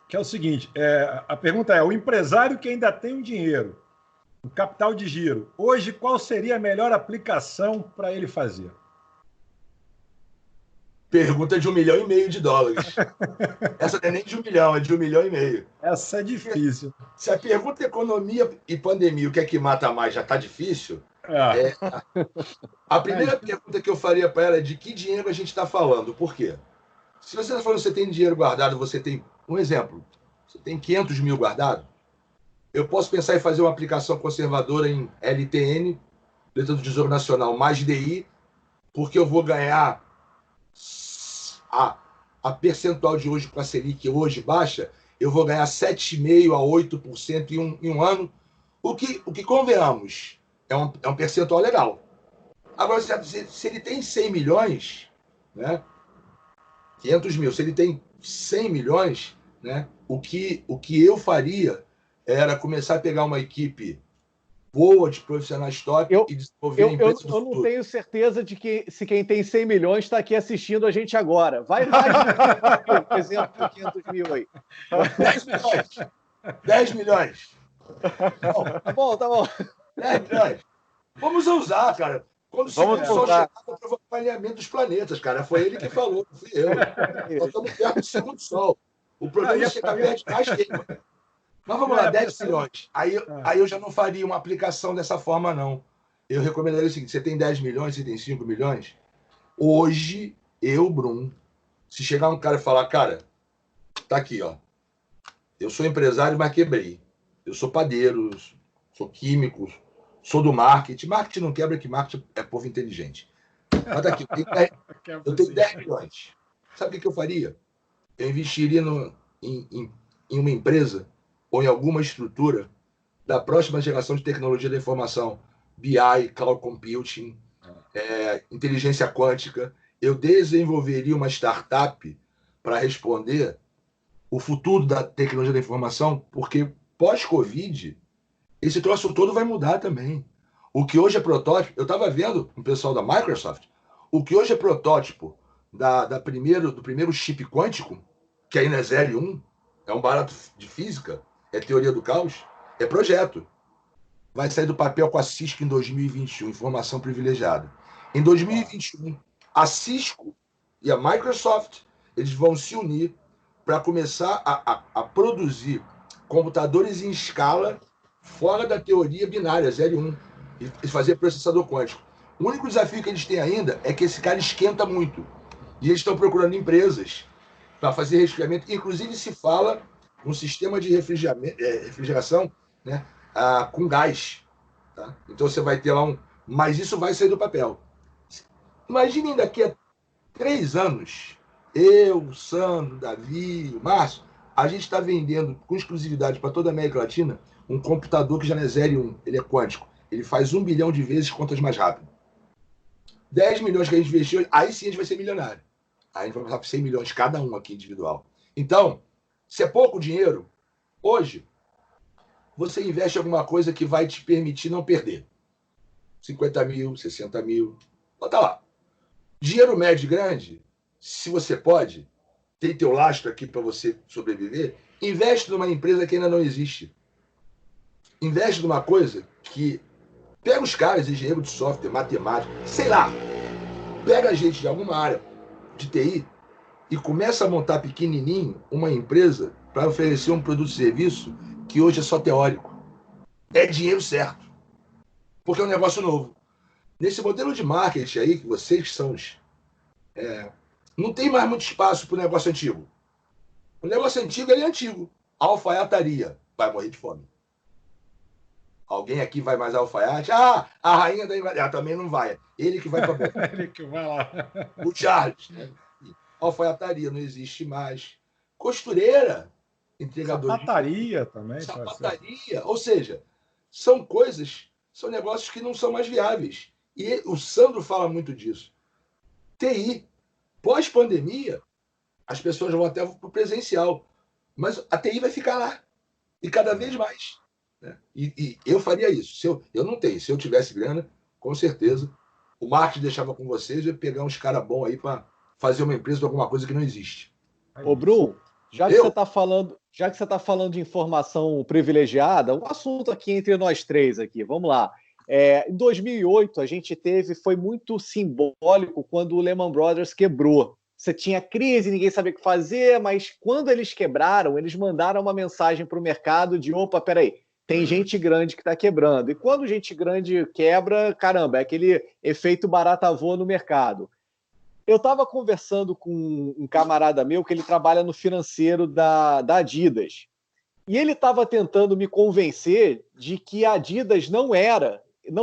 que é o seguinte: a pergunta é: o empresário que ainda tem um dinheiro o capital de giro. Hoje, qual seria a melhor aplicação para ele fazer? Pergunta de US$ 1,5 milhão. Essa não é nem de 1 milhão, é de 1,5 milhão. Essa é difícil. Se a pergunta é economia e pandemia, o que é que mata mais, já está difícil. A primeira pergunta que eu faria para ela é de que dinheiro a gente está falando. Por quê? Se você está falando que você tem dinheiro guardado, você tem, um exemplo, você tem 500 mil guardado, eu posso pensar em fazer uma aplicação conservadora em LTN, Letra do Tesouro Nacional, mais DI, porque eu vou ganhar a percentual de hoje com a Selic hoje baixa, eu vou ganhar 7,5% a 8% em um ano, o que convenhamos, é um percentual legal. Agora, se ele tem 100 milhões, né, 500 mil, se ele tem 100 milhões, né, o que eu faria era começar a pegar uma equipe boa de profissionais top e desenvolver a empresa do futuro. Eu não tenho certeza de que se quem tem 100 milhões está aqui assistindo a gente agora. Vai mais, por exemplo, de 500 mil aí. 10 milhões. 10 milhões. Tá bom. 10 milhões. Vamos usar, cara. Quando o Sol chegava, o alinhamento dos planetas, cara. Foi ele que falou, não fui eu. Nós estamos perto do segundo Sol. O problema é chegar perto de mais queima. Mas vamos lá, 10 milhões. Aí eu já não faria uma aplicação dessa forma, não. Eu recomendaria o seguinte: você tem 10 milhões, você tem 5 milhões. Hoje, Bruno, se chegar um cara e falar, cara, tá aqui, ó. Eu sou empresário, mas quebrei. Eu sou padeiro, sou químico, sou do marketing. Marketing não quebra, que marketing é povo inteligente. Mas tá aqui, eu tenho 10 milhões. Sabe o que eu faria? Eu investiria em uma empresa ou em alguma estrutura da próxima geração de tecnologia da informação, BI, Cloud Computing, inteligência quântica. Eu desenvolveria uma startup para responder o futuro da tecnologia da informação, porque pós-Covid, esse troço todo vai mudar também. O que hoje é protótipo, eu estava vendo com o pessoal da Microsoft, o que hoje é protótipo do primeiro chip quântico, que ainda é 0 e 1, é um barato de física, é teoria do caos, é projeto. Vai sair do papel com a Cisco em 2021, informação privilegiada. Em 2021, a Cisco e a Microsoft, eles vão se unir para começar a produzir computadores em escala fora da teoria binária, 0 e 1, e fazer processador quântico. O único desafio que eles têm ainda é que esse cara esquenta muito. E eles estão procurando empresas para fazer resfriamento. Inclusive, se fala um sistema de refrigeração, né, com gás. Tá? Então, você vai ter lá Mas isso vai sair do papel. Imaginem daqui a 3 anos, eu, o Sandro, o Davi, o Márcio, a gente está vendendo com exclusividade para toda a América Latina um computador que já não é 0 e 1, ele é quântico. Ele faz 1 bilhão de vezes contas mais rápido. 10 milhões que a gente investiu, aí sim a gente vai ser milionário. Aí a gente vai passar por 100 milhões cada um aqui individual. Então, se é pouco dinheiro, hoje, você investe em alguma coisa que vai te permitir não perder. 50 mil, 60 mil, bota lá. Dinheiro médio e grande, se você pode, tem teu lastro aqui para você sobreviver, investe numa empresa que ainda não existe. Investe numa coisa que pega os caras, engenheiro de software, matemática, sei lá, pega a gente de alguma área de TI e começa a montar pequenininho uma empresa para oferecer um produto e serviço que hoje é só teórico. É dinheiro certo. Porque é um negócio novo. Nesse modelo de marketing aí, que vocês são não tem mais muito espaço para o negócio antigo. O negócio antigo, ele é antigo. Alfaiataria. Vai morrer de fome. Alguém aqui vai mais alfaiate? A rainha da Inglaterra também não vai. Ele que vai para a Ele que vai lá. O Charles. Né? Alfaiataria não existe mais. Costureira. Entregador. Sapataria também. Sapataria. Ou seja, são negócios que não são mais viáveis. E o Sandro fala muito disso. TI. Pós-pandemia, as pessoas vão até para o presencial. Mas a TI vai ficar lá. E cada vez mais. Né? E eu faria isso. Eu não tenho. Se eu tivesse grana, com certeza, o marketing deixava com vocês e ia pegar uns caras bons aí para fazer uma empresa de alguma coisa que não existe. Ô, Bruno, Já que você está falando de informação privilegiada, um assunto aqui entre nós três aqui, vamos lá. Em 2008, foi muito simbólico quando o Lehman Brothers quebrou. Você tinha crise, ninguém sabia o que fazer, mas quando eles quebraram, eles mandaram uma mensagem para o mercado de, opa, peraí, tem gente grande que está quebrando. E quando gente grande quebra, caramba, é aquele efeito barata voa no mercado. Eu estava conversando com um camarada meu que ele trabalha no financeiro da Adidas. E ele estava tentando me convencer de que a Adidas não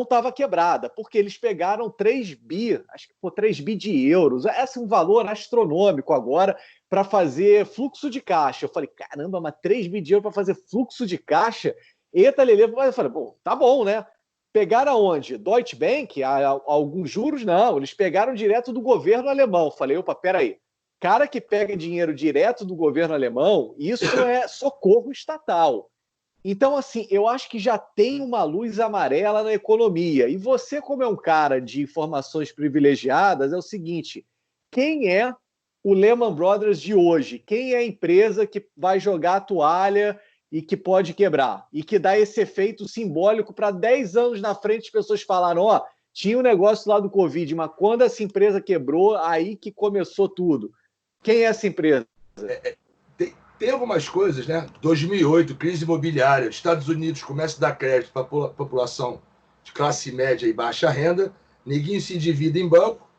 estava quebrada, porque eles pegaram 3 bi, acho que 3 bi de euros, esse é um valor astronômico agora, para fazer fluxo de caixa. Eu falei, caramba, mas 3 bi de euros para fazer fluxo de caixa? Eita, Lelê, eu falei, bom, tá bom, né? Pegaram aonde? Deutsche Bank? Alguns juros? Não, eles pegaram direto do governo alemão. Falei, opa, peraí, cara que pega dinheiro direto do governo alemão, isso é socorro estatal. Então, assim, eu acho que já tem uma luz amarela na economia. E você, como é um cara de informações privilegiadas, é o seguinte, quem é o Lehman Brothers de hoje? Quem é a empresa que vai jogar a toalha e que pode quebrar? E que dá esse efeito simbólico para 10 anos na frente as pessoas falaram, ó, tinha um negócio lá do Covid, mas quando essa empresa quebrou, aí que começou tudo. Quem é essa empresa? Tem algumas coisas, né? 2008, crise imobiliária, Estados Unidos começa a dar crédito para a população de classe média e baixa renda, neguinho se endivida em banco,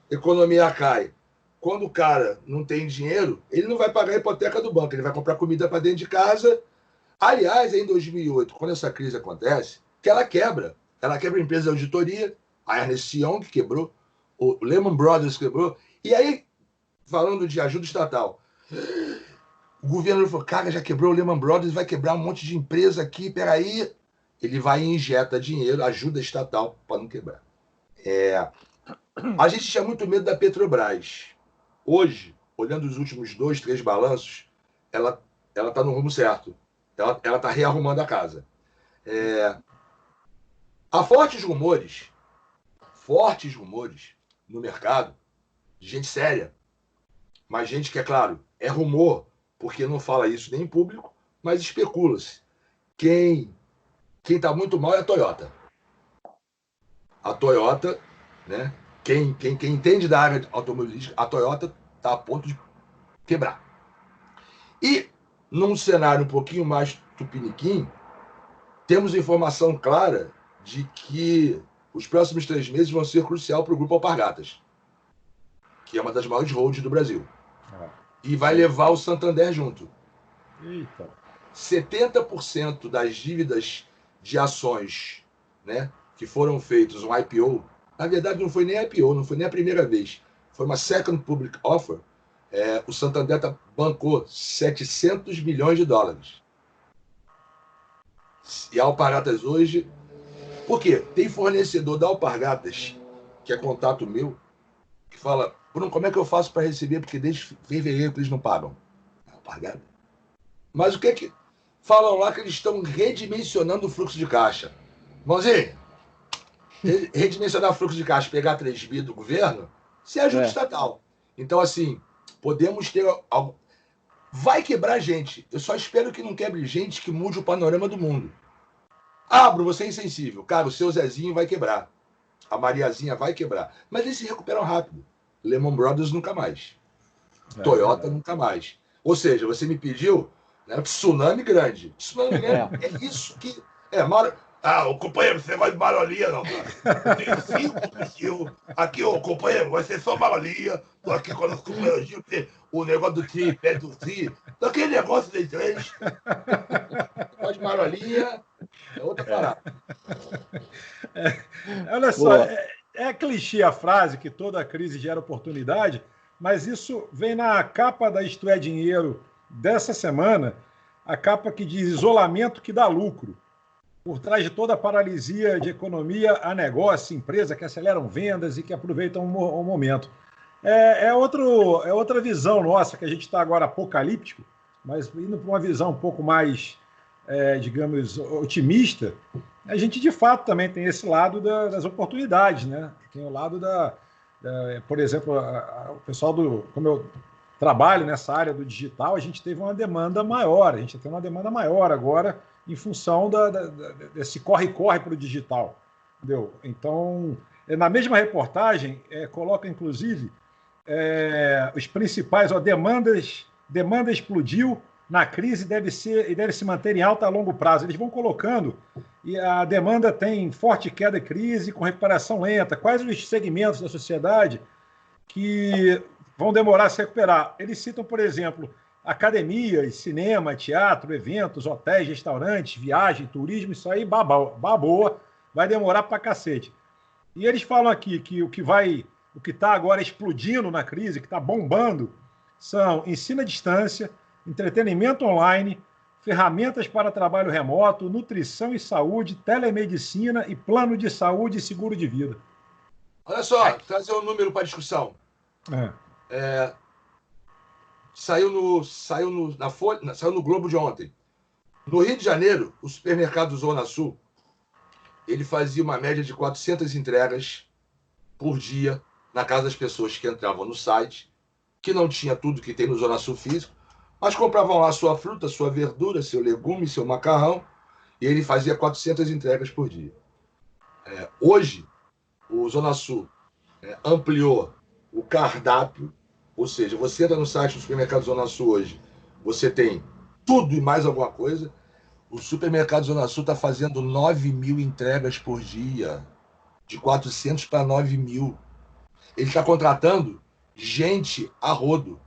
economia cai. Quando o cara não tem dinheiro, ele não vai pagar a hipoteca do banco, ele vai comprar comida para dentro de casa. Aliás, em 2008, quando essa crise acontece, que ela quebra a empresa de auditoria, a Ernst Young que quebrou, o Lehman Brothers quebrou, e aí, falando de ajuda estatal, o governo falou, cara, já quebrou o Lehman Brothers, vai quebrar um monte de empresa aqui, peraí. Ele vai e injeta dinheiro, ajuda estatal para não quebrar. A gente tinha muito medo da Petrobras. Hoje, olhando os últimos 2, 3 balanços, ela está no rumo certo. Ela está rearrumando a casa. Há fortes rumores no mercado de gente séria, mas gente que, é claro, é rumor, porque não fala isso nem em público, mas especula-se. Quem está muito mal é a Toyota. A Toyota, né? Quem entende da área automobilística, a Toyota está a ponto de quebrar. E, num cenário um pouquinho mais tupiniquim, temos informação clara de que os próximos 3 meses vão ser crucial para o Grupo Alpargatas, que é uma das maiores holdings do Brasil. E vai levar o Santander junto. Eita. 70% das dívidas de ações, né, que foram feitas, um IPO, na verdade não foi nem IPO, não foi nem a primeira vez, foi uma second public offer, o Santander bancou 700 milhões de dólares. E a Alpargatas hoje... Por quê? Tem fornecedor da Alpargatas, que é contato meu, que fala, Bruno, como é que eu faço para receber? Porque desde fevereiro que eles não pagam. Alpargata. Mas o que é que... Falam lá que eles estão redimensionando o fluxo de caixa. Mãozinho, redimensionar o fluxo de caixa, pegar 3 bi do governo, isso é ajuda estatal. Então, assim, podemos ter... Vai quebrar gente. Eu só espero que não quebre gente que mude o panorama do mundo. Bruno, você é insensível. Cara, o seu Zezinho vai quebrar. A Mariazinha vai quebrar. Mas eles se recuperam rápido. Lehman Brothers nunca mais. Toyota nunca mais. Ou seja, você me pediu, né, tsunami grande. Tsunami grande é isso que... o companheiro, você vai de marolinha, não, cara. Eu tenho 5 perfil. Aqui, companheiro, vai ser só marolinha. Tô aqui com o nosso companheiro Gil, o negócio do tri, pé do tri. Daquele negócio de 3. Pode de marolinha, é outra parada. Olha só, é clichê a frase que toda crise gera oportunidade, mas isso vem na capa da Isto é Dinheiro dessa semana, a capa que diz isolamento que dá lucro. Por trás de toda a paralisia de economia, há negócio, empresa que aceleram vendas e que aproveitam o momento. É outra visão nossa, que a gente está agora apocalíptico, mas indo para uma visão um pouco mais, digamos, otimista, a gente de fato também tem esse lado das oportunidades, né? Tem o lado por exemplo, o pessoal como eu trabalho nessa área do digital, a gente teve uma demanda maior. A gente tem uma demanda maior agora em função desse corre-corre para o digital. Entendeu? Então, na mesma reportagem, coloca, inclusive, os principais, demanda explodiu na crise e deve se manter em alta a longo prazo. Eles vão colocando, e a demanda tem forte queda e crise, com recuperação lenta. Quais os segmentos da sociedade que vão demorar a se recuperar? Eles citam, por exemplo, academias, cinema, teatro, eventos, hotéis, restaurantes, viagem, turismo, isso aí, baboa, vai demorar pra cacete. E eles falam aqui que o que está agora explodindo na crise, que está bombando, são ensino à distância, entretenimento online, ferramentas para trabalho remoto, nutrição e saúde, telemedicina e plano de saúde e seguro de vida. Olha só, trazer um número para discussão. Saiu no Globo de ontem. No Rio de Janeiro, o supermercado Zona Sul, ele fazia uma média de 400 entregas por dia na casa das pessoas que entravam no site, que não tinha tudo que tem no Zona Sul físico, mas compravam lá sua fruta, sua verdura, seu legume, seu macarrão, e ele fazia 400 entregas por dia. Hoje, o Zona Sul ampliou o cardápio, ou seja, você entra no site do supermercado Zona Sul hoje, você tem tudo e mais alguma coisa. O supermercado Zona Sul está fazendo 9.000 entregas por dia, de 400 para 9.000. Ele está contratando gente a rodo.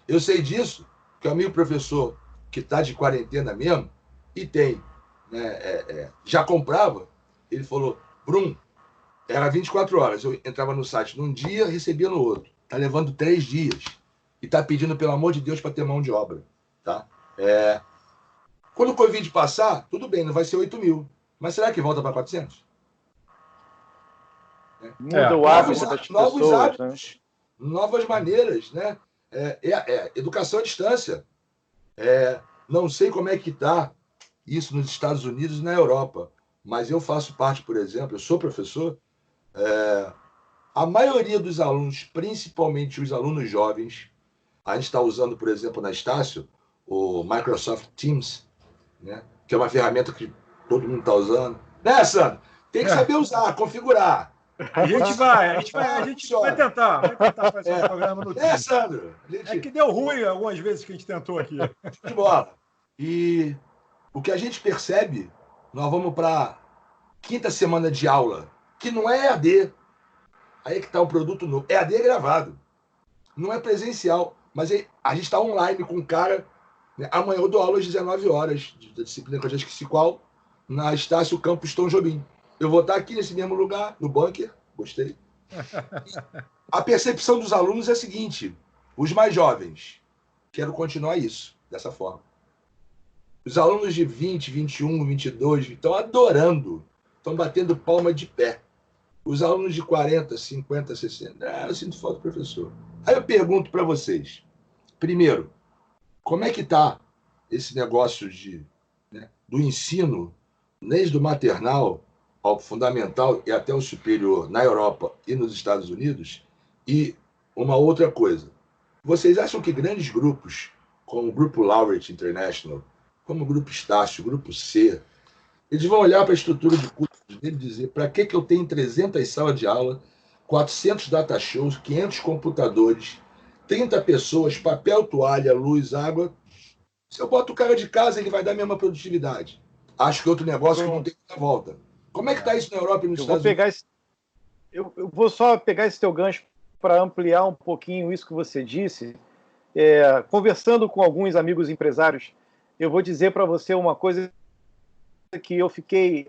Eu sei disso, que o amigo professor que está de quarentena mesmo, e tem, já comprava, ele falou, Brum, era 24 horas, eu entrava no site num dia, recebia no outro. Está levando 3 dias. E está pedindo, pelo amor de Deus, para ter mão de obra. Tá? Quando o Covid passar, tudo bem, não vai ser 8.000. Mas será que volta para 400? Muda o hábito das pessoas, novos hábitos, né? Novas maneiras, né? Educação à distância. Não sei como é que está isso nos Estados Unidos e na Europa, mas eu faço parte, por exemplo, eu sou professor, a maioria dos alunos, principalmente os alunos jovens, a gente está usando, por exemplo, na Estácio, o Microsoft Teams, né? Que é uma ferramenta que todo mundo está usando. Né, Sandro? Tem que saber usar, configurar. A gente vai tentar fazer um programa no Teams. Sandro? É que deu ruim algumas vezes que a gente tentou aqui. De bola. E o que a gente percebe, nós vamos para a 5ª semana de aula, que não é EAD. Aí que está o produto novo. EAD é gravado. Não é presencial. Mas a gente está online com um cara. Né? Amanhã eu dou aula às 19 horas, da disciplina que eu já esqueci qual, na Estácio Campus Tom Jobim. Eu vou estar aqui nesse mesmo lugar, no bunker. Gostei. A percepção dos alunos é a seguinte: os mais jovens, quero continuar isso, dessa forma. Os alunos de 20, 21, 22 estão adorando, estão batendo palma de pé. Os alunos de 40, 50, 60, eu sinto falta do professor. Aí eu pergunto para vocês, primeiro, como é que está esse negócio do ensino, desde o maternal ao fundamental e até o superior na Europa e nos Estados Unidos? E uma outra coisa, vocês acham que grandes grupos, como o Grupo Laureate International, como o Grupo Estácio, o Grupo C, eles vão olhar para a estrutura de cursos dele e dizer, para que eu tenho 300 salas de aula, 400 data shows, 500 computadores, 30 pessoas, papel, toalha, luz, água. Se eu boto o cara de casa, ele vai dar a mesma produtividade. Acho que outro negócio que não tem muita volta. Como é que está isso na Europa e nos Estados Unidos? Eu vou só pegar esse teu gancho para ampliar um pouquinho isso que você disse. Conversando com alguns amigos empresários, eu vou dizer para você uma coisa que eu fiquei...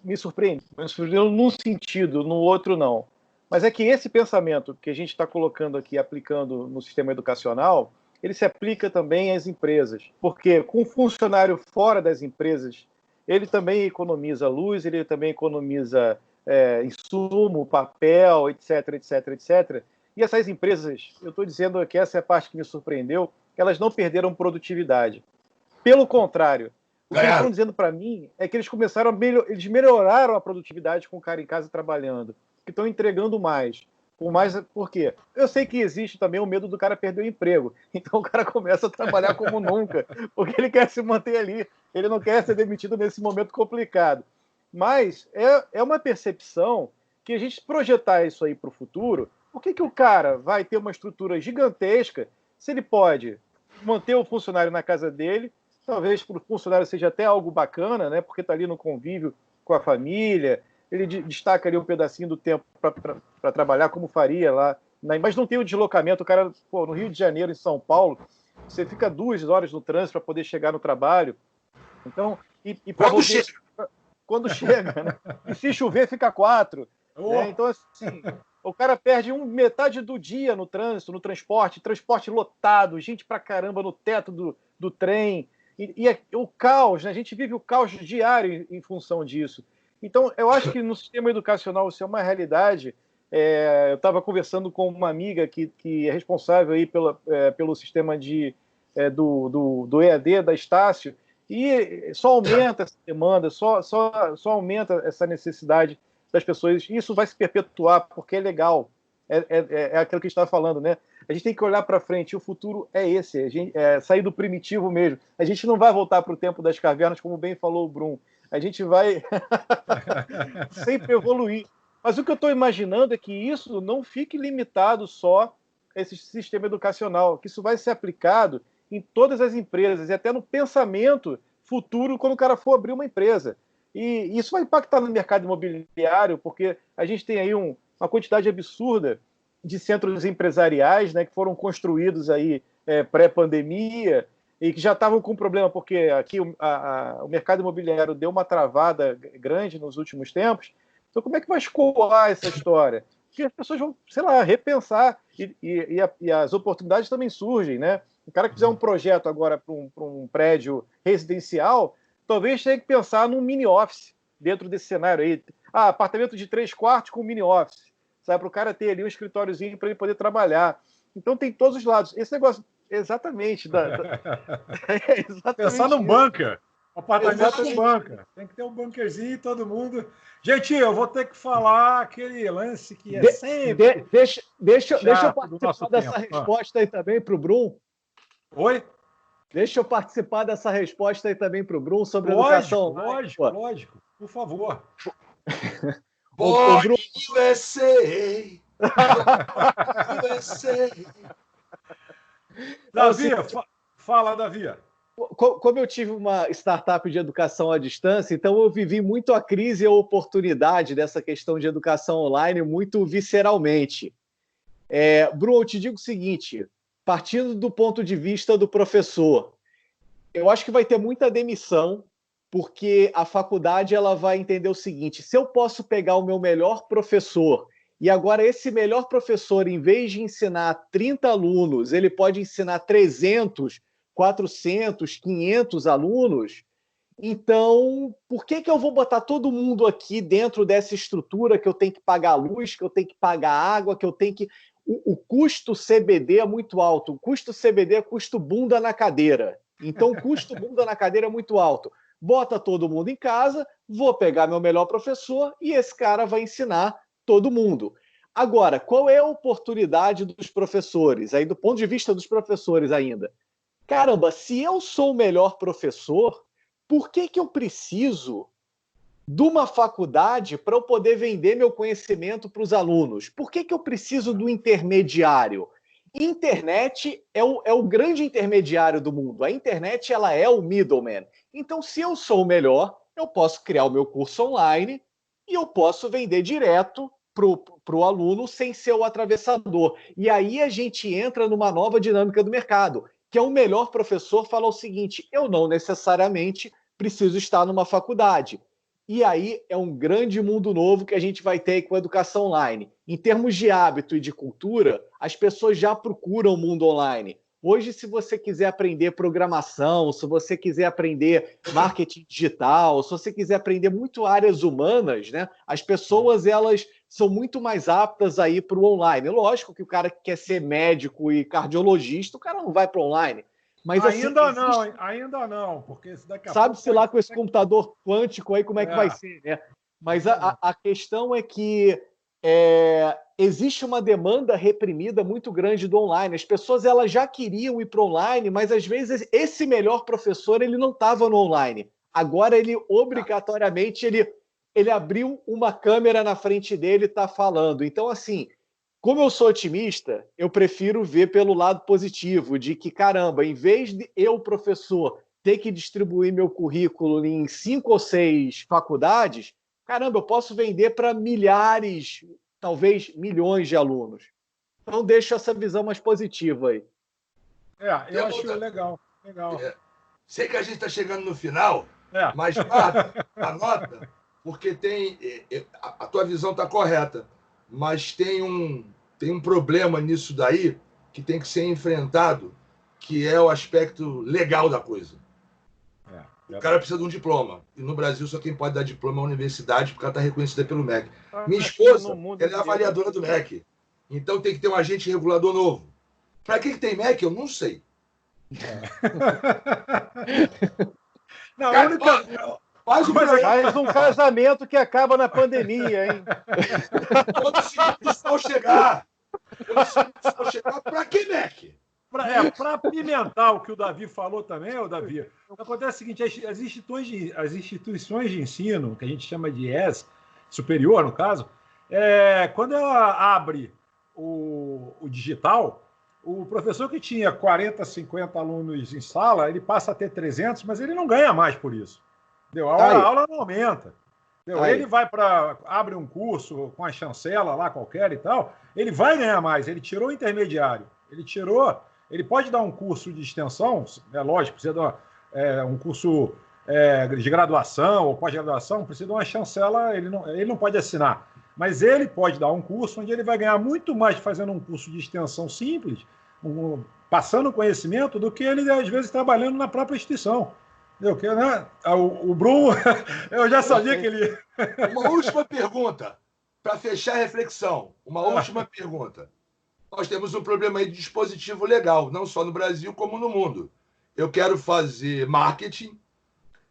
me surpreendeu num sentido, no outro não. Mas é que esse pensamento que a gente está colocando aqui, aplicando no sistema educacional, ele se aplica também às empresas. Porque com o funcionário fora das empresas, ele também economiza luz, ele também economiza insumo, papel, etc, etc, etc. E essas empresas, eu estou dizendo que essa é a parte que me surpreendeu, elas não perderam produtividade. Pelo contrário, o que eles estão dizendo para mim é que eles começaram eles melhoraram a produtividade com o cara em casa trabalhando, que estão entregando mais. Por quê? Eu sei que existe também o medo do cara perder o emprego. Então o cara começa a trabalhar como nunca, porque ele quer se manter ali. Ele não quer ser demitido nesse momento complicado. Mas é uma percepção que a gente projetar isso aí para o futuro, por que o cara vai ter uma estrutura gigantesca se ele pode manter o funcionário na casa dele, talvez para o funcionário seja até algo bacana, né? Porque está ali no convívio com a família, ele destaca ali um pedacinho do tempo para trabalhar como faria lá, mas não tem o deslocamento, o cara, pô, no Rio de Janeiro, em São Paulo, você fica 2 horas no trânsito para poder chegar no trabalho. Então, quando chega, né? E se chover, fica 4. Né? Então, assim, o cara perde metade do dia no trânsito, no transporte lotado, gente pra caramba no teto do trem. E o caos, né? A gente vive o caos diário em função disso. Então, eu acho que no sistema educacional isso é uma realidade. Eu estava conversando com uma amiga que é responsável aí pelo sistema do EAD da Estácio, e só aumenta essa demanda, só aumenta essa necessidade das pessoas. Isso vai se perpetuar porque é legal. É aquilo que a gente estava falando, né? A gente tem que olhar para frente. O futuro é esse, sair do primitivo mesmo. A gente não vai voltar para o tempo das cavernas, como bem falou o Brum. A gente vai sempre evoluir. Mas o que eu estou imaginando é que isso não fique limitado só a esse sistema educacional, que isso vai ser aplicado em todas as empresas e até no pensamento futuro quando o cara for abrir uma empresa. E isso vai impactar no mercado imobiliário, porque a gente tem aí uma quantidade absurda de centros empresariais, né, que foram construídos aí pré-pandemia e que já estavam com problema, porque aqui o mercado imobiliário deu uma travada grande nos últimos tempos. Então, como é que vai escoar essa história? Porque as pessoas vão, sei lá, repensar e as oportunidades também surgem, né? O cara que fizer um projeto agora para um prédio residencial, talvez tenha que pensar num mini office dentro desse cenário aí. Apartamento de 3 quartos com mini office, sabe? Para o cara ter ali um escritóriozinho para ele poder trabalhar. Então tem todos os lados. Esse negócio, exatamente. Exatamente pensar num bunker. Apartamento com bunker. Tem que ter um bunkerzinho e todo mundo. Gente, eu vou ter que falar aquele lance que é sempre. Deixa eu participar dessa resposta aí também para o Brum. Oi? Deixa eu participar dessa resposta aí também para o Brum sobre educação. Lógico. Por favor. Born USA! USA! Davi, fala, Davi. Como eu tive uma startup de educação à distância, então eu vivi muito a crise e a oportunidade dessa questão de educação online muito visceralmente. Bruno, eu te digo o seguinte, partindo do ponto de vista do professor, eu acho que vai ter muita demissão, porque a faculdade ela vai entender o seguinte, se eu posso pegar o meu melhor professor e agora esse melhor professor, em vez de ensinar 30 alunos, ele pode ensinar 300, 400, 500 alunos, então por que eu vou botar todo mundo aqui dentro dessa estrutura que eu tenho que pagar luz, que eu tenho que pagar água, que eu tenho que... O custo CBD é muito alto, o custo CBD é custo bunda na cadeira, então o custo bunda na cadeira é muito alto. Bota todo mundo em casa, vou pegar meu melhor professor e esse cara vai ensinar todo mundo. Agora, qual é a oportunidade dos professores? Aí, do ponto de vista dos professores ainda. Caramba, se eu sou o melhor professor, por que eu preciso de uma faculdade para eu poder vender meu conhecimento para os alunos? Por que eu preciso do intermediário? Internet é o grande intermediário do mundo. A internet ela é o middleman. Então, se eu sou o melhor, eu posso criar o meu curso online e eu posso vender direto para o aluno sem ser o atravessador. E aí a gente entra numa nova dinâmica do mercado, que é o melhor professor falar o seguinte, eu não necessariamente preciso estar numa faculdade. E aí é um grande mundo novo que a gente vai ter com a educação online. Em termos de hábito e de cultura, as pessoas já procuram o mundo online. Hoje, se você quiser aprender programação, se você quiser aprender marketing digital, se você quiser aprender muito áreas humanas, né, as pessoas elas são muito mais aptas a ir para o online. Lógico que o cara que quer ser médico e cardiologista, o cara não vai para o online. Mas, ainda não, porque daqui a sabe-se lá com esse computador quântico aí como é que vai ser, né? Mas a questão é que existe uma demanda reprimida muito grande do online. As pessoas elas já queriam ir para o online, mas às vezes esse melhor professor ele não estava no online. Agora ele obrigatoriamente ele abriu uma câmera na frente dele e está falando. Então, assim, como eu sou otimista, eu prefiro ver pelo lado positivo, de que, caramba, em vez de eu, professor, ter que distribuir meu currículo em 5 ou 6 faculdades, caramba, eu posso vender para milhares, talvez milhões de alunos. Então, deixo essa visão mais positiva aí. Eu acho legal. Sei que a gente está chegando no final, mas anota, porque a tua visão está correta, mas tem um problema nisso daí que tem que ser enfrentado, que é o aspecto legal da coisa. O cara precisa de um diploma. E no Brasil só quem pode dar diploma é a universidade, porque ela está reconhecida pelo MEC. Minha esposa, ela é avaliadora do MEC. Então tem que ter um agente regulador novo. Para que tem MEC? Eu não sei. Não, a única... Faz um casamento que acaba na pandemia, hein? Quando o sol chegar. Para que MEC? Para apimentar o que o Davi falou também, Davi, acontece o seguinte, as instituições de ensino, que a gente chama de ES, superior no caso, quando ela abre o digital, o professor que tinha 40, 50 alunos em sala, ele passa a ter 300, mas ele não ganha mais por isso. A aula não aumenta. Ele vai abre um curso com a chancela lá qualquer e tal, ele vai ganhar mais, ele tirou o intermediário, ele pode dar um curso de extensão, lógico, precisa dar um curso de graduação ou pós-graduação, precisa de uma chancela, ele não pode assinar. Mas ele pode dar um curso onde ele vai ganhar muito mais fazendo um curso de extensão simples, passando conhecimento, do que ele, às vezes, trabalhando na própria instituição. O Bruno, eu já sabia que ele... Uma última pergunta, para fechar a reflexão. Uma última pergunta. Nós temos um problema aí de dispositivo legal, não só no Brasil, como no mundo. Eu quero fazer marketing,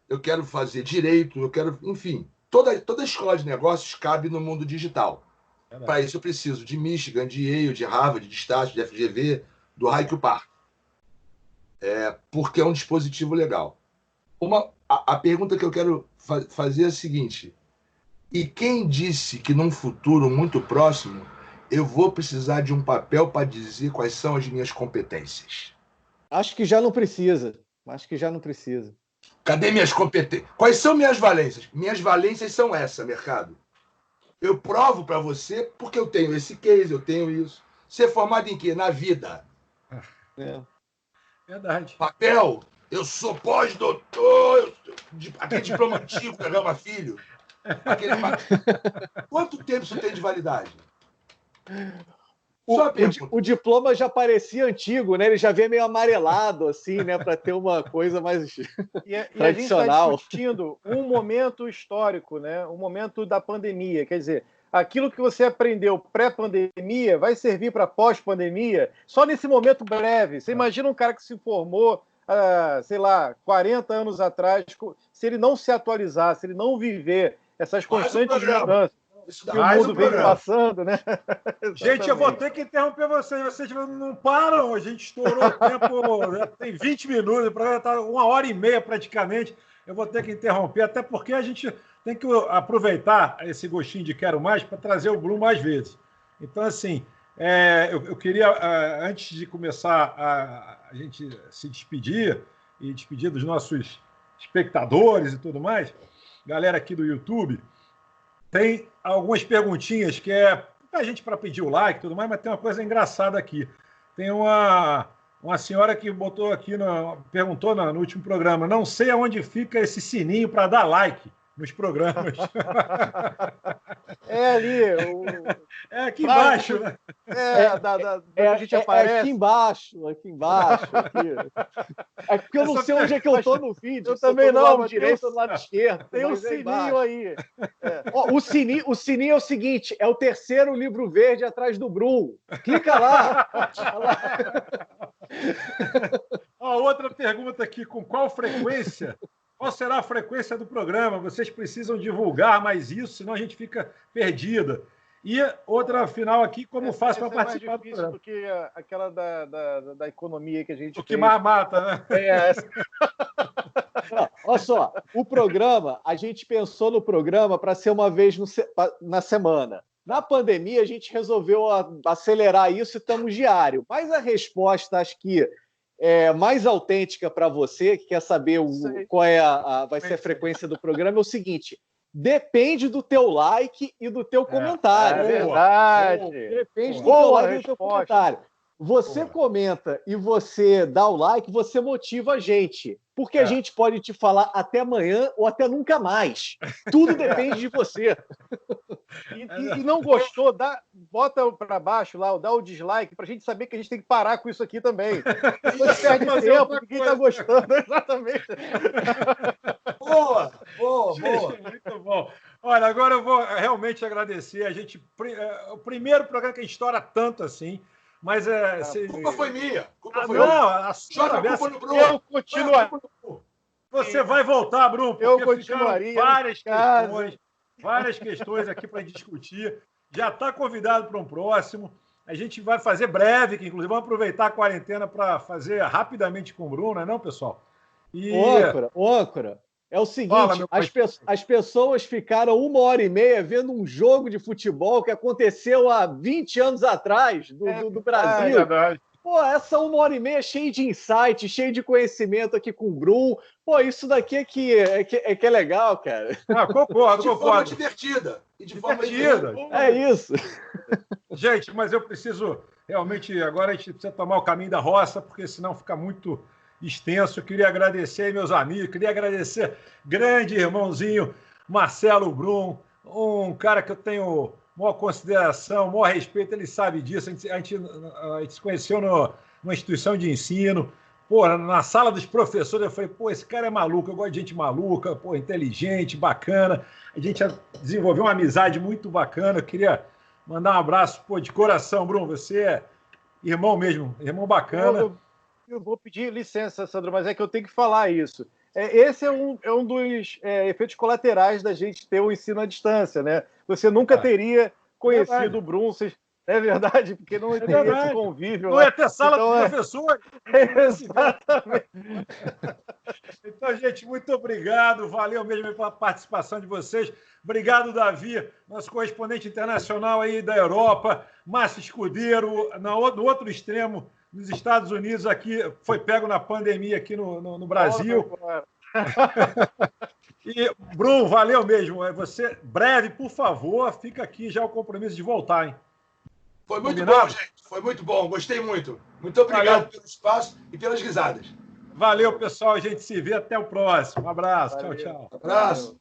eu quero fazer direito, enfim, toda escola de negócios cabe no mundo digital. Para isso eu preciso de Michigan, de Yale, de Harvard, de Estácio, de FGV, do Haiku Park. Porque é um dispositivo legal. A pergunta que eu quero fazer é a seguinte: e quem disse que num futuro muito próximo eu vou precisar de um papel para dizer quais são as minhas competências? Acho que já não precisa. Cadê minhas competências? Quais são minhas valências? Minhas valências são essa, mercado. Eu provo para você porque eu tenho esse case, eu tenho isso. Ser formado em quê? Na vida. Verdade. Papel, eu sou pós-doutor, aquele diploma antigo da Gama Filho. Quanto tempo isso tem de validade? O diploma já parecia antigo, né? Ele já vinha meio amarelado, assim, né? Para ter uma coisa mais tradicional. E a gente está discutindo um momento histórico, né? Um momento da pandemia. Quer dizer, aquilo que você aprendeu pré-pandemia vai servir para pós-pandemia só nesse momento breve. Você imagina um cara que se formou, sei lá, 40 anos atrás, se ele não se atualizar, se ele não viver essas constantes mudanças que o mundo vem passando, né? Gente, eu vou ter que interromper vocês. Vocês não param, a gente estourou o tempo, já tem 20 minutos, o programa está 1h30 praticamente. Eu vou ter que interromper, até porque a gente tem que aproveitar esse gostinho de quero mais para trazer o Bruno mais vezes. Então, assim, eu queria, antes de começar a gente se despedir e despedir dos nossos espectadores e tudo mais, galera aqui do YouTube, tem algumas perguntinhas que a gente para pedir o like e tudo mais, mas tem uma coisa engraçada aqui. Tem uma senhora que botou aqui, perguntou no último programa, não sei aonde fica esse sininho para dar like nos programas. É ali. É aqui embaixo, né? A gente aparece. Aqui embaixo. Aqui. É porque eu não sei onde é que eu estou no vídeo. Eu também não, do lado direito ou do lado esquerdo. Tem um sininho aí. O sininho é o seguinte, é o terceiro livro verde atrás do Brum. Clica lá. Outra pergunta aqui, com qual frequência? Qual será a frequência do programa? Vocês precisam divulgar mais isso, senão a gente fica perdida. E outra final aqui, como faço para participar do difícil programa? do que aquela da economia que a gente O que mais mata, né? Não, olha só, o programa, a gente pensou no programa para ser uma vez na semana. Na pandemia, a gente resolveu acelerar isso e estamos diário. Mas a resposta, acho que é mais autêntica para você, que quer saber qual vai ser a frequência do programa, é o seguinte: depende do teu like e do teu comentário. É verdade. Depende do teu like e do teu comentário. Você comenta e você dá o like, você motiva a gente. Porque a gente pode te falar até amanhã ou até nunca mais. Tudo depende de você. E não gostou, bota para baixo lá, dá o dislike, para a gente saber que a gente tem que parar com isso aqui também. Depois perde tempo, ninguém está gostando. Exatamente. Boa. Muito bom. Olha, agora eu vou realmente agradecer. O primeiro programa que a gente estoura tanto assim. Mas culpa foi minha. Joga a culpa no Bruno. Eu continuaria. Você vai voltar, Bruno, porque eu continuaria. Várias questões aqui para discutir. Já está convidado para um próximo. A gente vai fazer breve, que inclusive vamos aproveitar a quarentena para fazer rapidamente com o Bruno, não é, pessoal? Âncora. É o seguinte, as pessoas ficaram 1h30 vendo um jogo de futebol que aconteceu há 20 anos atrás do Brasil. Pô, essa 1h30 cheia de insight, cheia de conhecimento aqui com o Brum. Pô, isso daqui é que é legal, cara. Concordo. De forma divertida. É isso. Gente, mas eu preciso realmente, agora a gente precisa tomar o caminho da roça, porque senão fica muito extenso. Eu queria agradecer meus amigos, queria agradecer grande irmãozinho Marcelo Brum, um cara que eu tenho maior consideração, maior respeito, ele sabe disso. A gente se conheceu numa instituição de ensino. Pô, na sala dos professores, eu falei, esse cara é maluco, eu gosto de gente maluca, inteligente, bacana. A gente desenvolveu uma amizade muito bacana. Eu queria mandar um abraço, de coração, Brum, você é irmão mesmo, irmão bacana. Eu vou pedir licença, Sandro, mas é que eu tenho que falar isso. Esse é um dos efeitos colaterais da gente ter o ensino à distância, né? Você nunca teria conhecido o Brum, é verdade, porque não teria esse convívio. Não ia ter sala de professores. Exatamente. Então, gente, muito obrigado. Valeu mesmo pela participação de vocês. Obrigado, Davi, nosso correspondente internacional aí da Europa. Márcio Escudeiro, no outro extremo, nos Estados Unidos, aqui foi pego na pandemia aqui no Brasil. E, Brum, valeu mesmo. Você, breve, por favor, fica aqui já o compromisso de voltar, hein? Foi muito bom, gente. Foi muito bom. Gostei muito. Muito obrigado pelo espaço e pelas risadas. Valeu, pessoal. A gente se vê até o próximo. Um abraço. Tchau. Abraço.